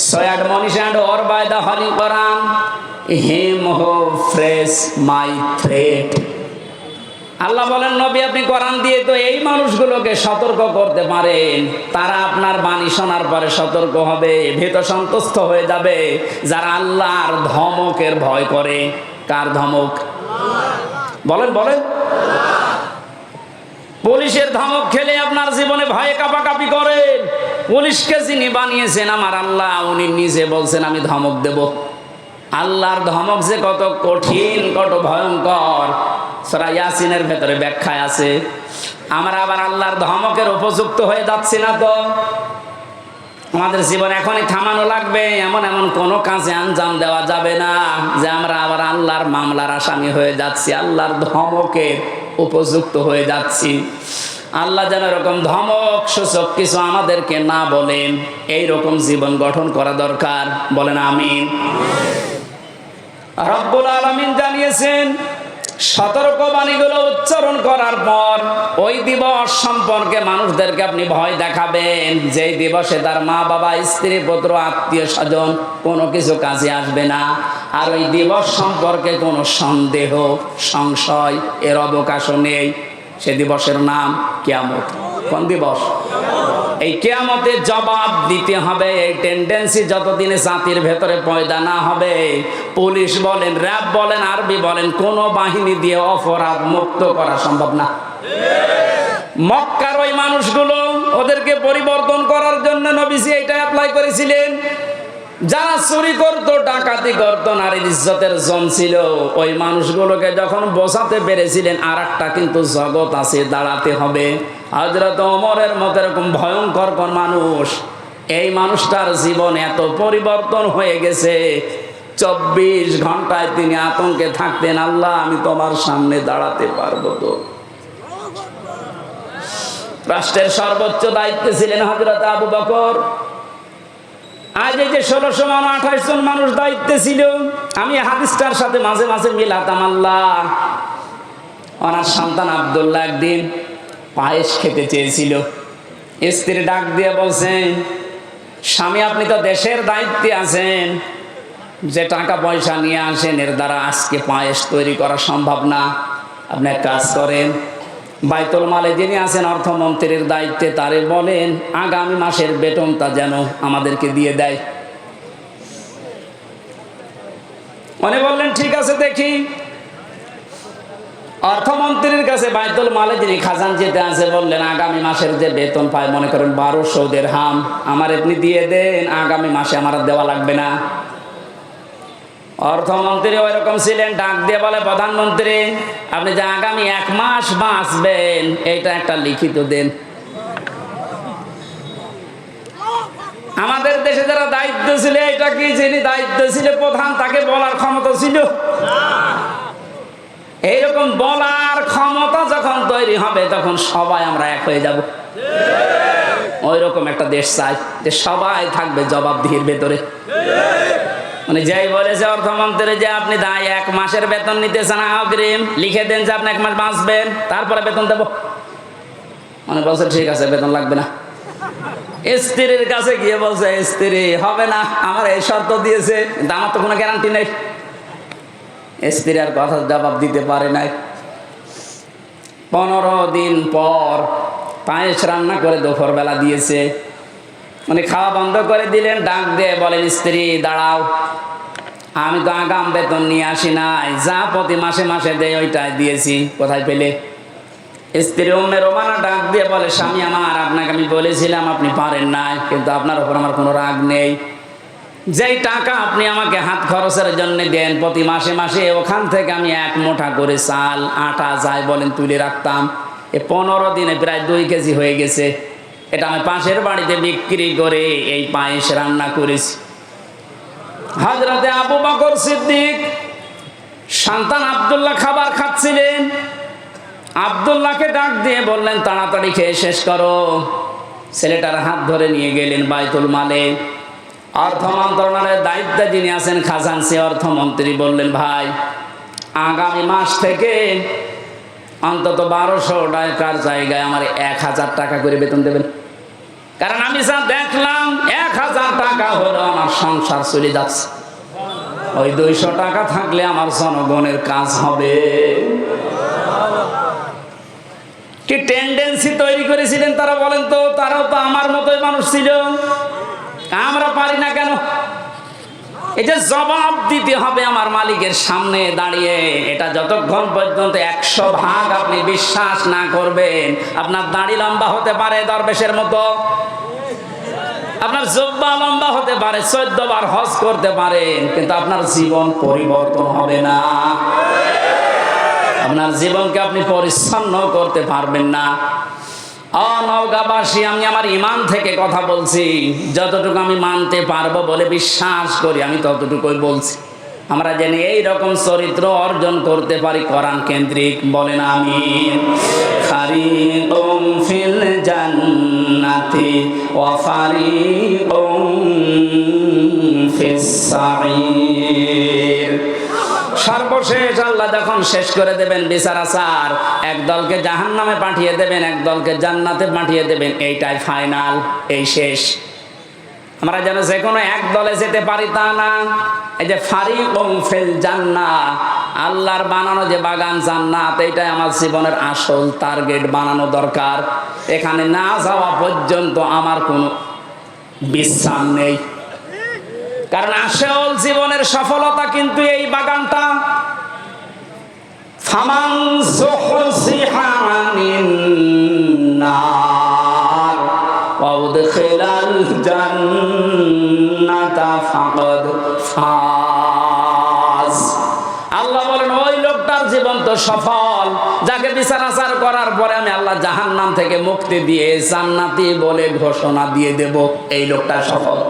So admonish and or by the Holy Quran, him who phrase my threat. আল্লাহ বলেন, নবী আপনি কোরআন দিয়ে তো এই মানুষগুলোকে সতর্ক করতে পারেন, তারা আপনার বাণী শোনার পরে সতর্ক হবে, ভীত সন্তুষ্ট হয়ে যাবে, যারা আল্লাহর ধমকের ভয় করে। কার ধমক? বলেন বলেন। পুলিশের ধমক খেলে আপনার জীবনে ভয়ে কাঁপাকাঁপি করেন। পুলিশকে যিনি বানিয়েছেন আমার আল্লাহ, উনি নিজে বলছেন আমি ধমক দেব। আল্লাহর ধমক যে কত কঠিন, কত ভয়ঙ্কর, সূরা ইয়াসিনের ভেতরে ব্যাখ্যায় আছে। আমরা আবার আল্লাহর ধমকের উপযুক্ত হয়ে যাচ্ছি না তো? আমাদের জীবন এখনই থামানো লাগবে। এমন এমন কোনো কাজে আঞ্জাম দেওয়া যাবে না যে আমরা আবার আল্লাহর মামলার আসামি হয়ে যাচ্ছি, আল্লাহর ধমকের উপযুক্ত হয়ে যাচ্ছি। আল্লাহ যেন এরকম ধমক সূচক কিছু আমাদেরকে না বলেন, এইরকম জীবন গঠন করা দরকার। বলেন আমিন। রব্বুল আলামিন জানিয়েছেন, সতর্কবাণীগুলো উচ্চারণ করার পর ওই দিবস সম্পর্কে মানুষদেরকে আপনি ভয় দেখাবেন, যেই দিবসে তার মা বাবা, স্ত্রী, পুত্র, আত্মীয় স্বজন কোনো কিছু কাজে আসবে না। আর ওই দিবস সম্পর্কে কোনো সন্দেহ, সংশয় এর অবকাশও নেই। সে দিবসের নাম কিয়ামত। কোন দিবস? এই কিয়ামতে জবাব দিতে হবে। এই টেন্ডেন্সি যতদিনে জাতির ভেতরে পয়দা না হবে, পুলিশ বলেন, র্যাব বলেন, আরবি বলেন, কোন বাহিনী দিয়ে অপরাধ মুক্ত করা সম্ভব না। মক্কার ওই মানুষগুলো, ওদেরকে পরিবর্তন করার জন্য নবীজি এটা অ্যাপ্লাই করেছিলেন। যারা চুরি করতো, ডাকাতি করতো, নারীর ইজ্জতের জম ছিল, ওই মানুষগুলোকে যখন বোঝাতে পেরেছিলেন আর একটা কিন্তু জগৎ আছে, দাঁড়াতে হবে। হযরত ওমরের মতো এরকম ভয়ঙ্কর কোন মানুষ, এই মানুষটার জীবন এত পরিবর্তন হয়ে গেছে, 24 ঘন্টায় তিনি আতঙ্কে থাকতেন, আল্লাহ আমি তোমার সামনে দাঁড়াতে পারবো তো? রাষ্ট্রের সর্বোচ্চ দায়িত্বে ছিলেন হযরত আবু বকর। আজ এই যে 1600 মানুষ, 28 জন মানুষ দায়িত্বে ছিল, আমি হাদিসটার সাথে মাঝে মাঝে মিলাতাম। আল্লাহ, ওনার সন্তান আব্দুল্লাহ একদিন পায়েস খেতে চেয়েছিল। স্ত্রী ডাক দিয়ে বলছেন, স্বামী আপনি তো দেশের দায়িত্বে আছেন, যে টাকা পয়সা নিয়ে আসেন এর দ্বারা আজকে পায়েস তৈরি করা সম্ভব না। আপনি এক কাজ করেন, বাইতুল মালে যিনি আছেন অর্থমন্ত্রীর দায়িত্বে, তারে বলেন আগামী মাসের বেতনটা যেন আমাদেরকে দিয়ে দেয়। উনি বললেন ঠিক আছে দেখি। অর্থমন্ত্রীর কাছে বাইতুল মালে যিনি খাজানচিতে আছে বললেন আগামী মাসের যে বেতন পায়, মনে করেন 1200 দিরহাম, আমার আপনি দিয়ে দেন, আগামী মাসে আমার দেওয়া লাগবে না। অর্থমন্ত্রী ওইরকম ছিলেন, ডাক দিয়ে বলে প্রধানমন্ত্রী আপনি যে আগামী 1 মাস বাঁচবেন এইটা একটা লিখিত দেন। আমাদের দেশে যারা দায়িত্ব ছিল, এটা কি যিনি দায়িত্ব ছিল প্রধান, তাকে বলার ক্ষমতা ছিল? এইরকম বলার ক্ষমতা যখন তৈরি হবে তখন সবাই আমরা এক হয়ে যাব। ওই রকম একটা দেশ চাই যে সবাই থাকবে জবাবদিহির ভেতরে। মানে যাই বলেছে অর্থমন্ত্রী যে আপনি 1 মাসের বেতন নিতে চান অগ্রিম, লিখে দেন যে আপনি 1 মাস বাঁচবেন, তারপরে বেতন দেবো। মানে বলছে ঠিক আছে বেতন লাগবে না। স্ত্রীর কাছে গিয়ে বলছে স্ত্রী হবে না, আমার এই শর্ত দিয়েছে, কিন্তু আমার তো কোনো গ্যারান্টি নেই। স্ত্রী আর কথা জবাব দিতে পারে নাই। 15 দিন পর পায়েস রান্না করে দুপুর বেলা দিয়েছে, উনি খাওয়া বন্ধ করে দিলেন। ডাক দিয়ে বলেন স্ত্রী দাঁড়াও, আমি তো আগাম বেতন নিয়ে আসি নাই, যা প্রতি মাসে মাসে দেয় ওইটাই দিয়েছি, কোথায় পেলে? স্ত্রী উম্মে রোমানা ডাক দিয়ে বলে স্বামী আমার, আপনাকে আমি বলেছিলাম আপনি পারেন নাই, কিন্তু আপনার উপর আমার কোনো রাগ নেই। যেই টাকা আপনি আমাকে হাত খরচের জন্য দেন প্রতি মাসে মাসে, ওখান থেকে আমি 1 মুঠা করে চাল আটা যাই বলেন তুলে রাখতাম। 15 দিনে প্রায় 2 কেজি হয়ে গেছে। এটা আমি পাশের বাড়িতে বিক্রি করে এই পায়েস রান্না করেছি। হযরতে আবু বকর সিদ্দিক সন্তান আব্দুল্লাহ খাবার খাচ্ছিলেন। আব্দুল্লাহকে ডাক দিয়ে বললেন তাড়াতাড়ি খেয়ে শেষ করো। ছেলেটার হাত ধরে নিয়ে গেলেন বাইতুল মালে। অর্থ মন্ত্রণালয়ের দায়িত্বে যিনি আছেন খাজানচি অর্থমন্ত্রী বললেন ভাই আগামী মাস থেকে অন্তত 1200 টাকার জায়গায় আমার 1000 টাকা করে বেতন দেবেন। কারণ আমি যা দেখলাম 1000 টাকা হলো আমার সংসার চলে যাচ্ছে, ওই 200 টাকা থাকলে আমার জনগণের কাজ হবে। কি টেন্ডেন্সি তৈরি করেছিলেন তারা বলেন তো? তারাও তো আমার মতোই মানুষ ছিল, আমরা পারি না কেন? এই যে জবাব দিতে হবে আমার মালিকের সামনে দাঁড়িয়ে, এটা যতক্ষণ পর্যন্ত 100 ভাগ আপনি বিশ্বাস না করবেন, আপনার দাড়ি লম্বা হতে পারে দরবেশের মতো, আপনার জুব্বা লম্বা হতে পারে, 14 বার হজ করতে পারেন, কিন্তু আপনার জীবন পরিবর্তন হবে না। আপনার জীবনকে আপনি পরিচ্ছন্ন করতে পারবেন না। নওগাঁবাসী, আমি আমার ঈমান থেকে কথা বলছি, যতটুকু আমি মানতে পারবো বলে বিশ্বাস করি আমি ততটুকুই বলছি। আমরা জানি এই রকম চরিত্র অর্জন করতে পারি কোরআন কেন্দ্রিক, বলেন আমিন। ফারিকুম ফিল জান্নাতি ওয়া ফারিকুম ফিস সাঈর। সর্বশেষ আল্লাহ যখন শেষ করে দেবেন বিচার আচার, এক দলকে জাহান্নামে পাঠিয়ে দেবেন, এক দলকে জান্নাতে পাঠিয়ে দেবেন, এইটাই ফাইনাল, এই শেষ। আমরা যেন যে কোনো এক দলে যেতে পারি তা না। এই যে ফারিকুম ফিল জান্নাহ, আল্লাহর বানানো যে বাগান জান্নাত, এইটাই আমার জীবনের আসল টার্গেট বানানো দরকার। এখানে না যাওয়া পর্যন্ত আমার কোনো বিশ্রাম নেই, কারণ আসল জীবনের সফলতা কিন্তু এই বাগানটা। ফামান যুহজিহা আনিন নার ওয়া উদখিলাল জান্নাতা ফাকাদ ফাজ। আল্লাহ বলেন ওই লোকটার জীবন তো সফল, যাকে বিচার আচার করার পরে আমি আল্লাহ জাহান্নাম থেকে মুক্তি দিয়ে জান্নাতি বলে ঘোষণা দিয়ে দেব, এই লোকটা সফল।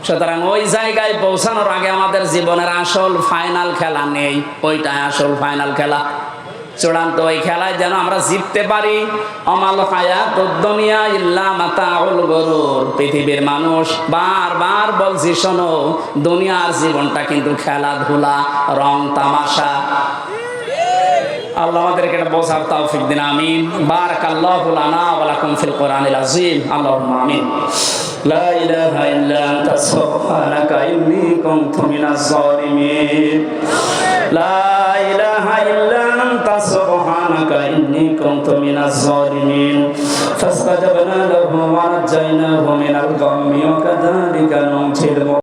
সুতরাং ওই জায়গায় পৌঁছানোর আগে আমাদের জীবনের আসল ফাইনাল খেলা নেই, ওইটাই আসল ফাইনাল খেলা, চূড়ান্ত ওই খেলায় যেন আমরা জিততে পারি। আমাল হায়াতুদ দুনিয়া ইল্লা মাতাউল গুরুর। পৃথিবীর মানুষ বারবার বলছি শোনো, দুনিয়ার জীবনটা কিন্তু খেলাধুলা, রং তামাশা। আল্লাহ আমাদেরকে এটা বোঝার তৌফিক দিন, আমিন। বারাকাল্লাহু লানা ওয়া লাকুম ফিল কোরআনিল আযীম। আল্লাহুম্মা আমিন। লা ইলাহা ইল্লা আনতা সুবহানাকা ইন্নী কুনতু মিনাজ জালিমিন। লা ইলাহা ইল্লা আনতা সুবহানাকা ইন্নী كنت من الظالمين فاستجبنا له ونجيناه من الغم وكذلك ننجي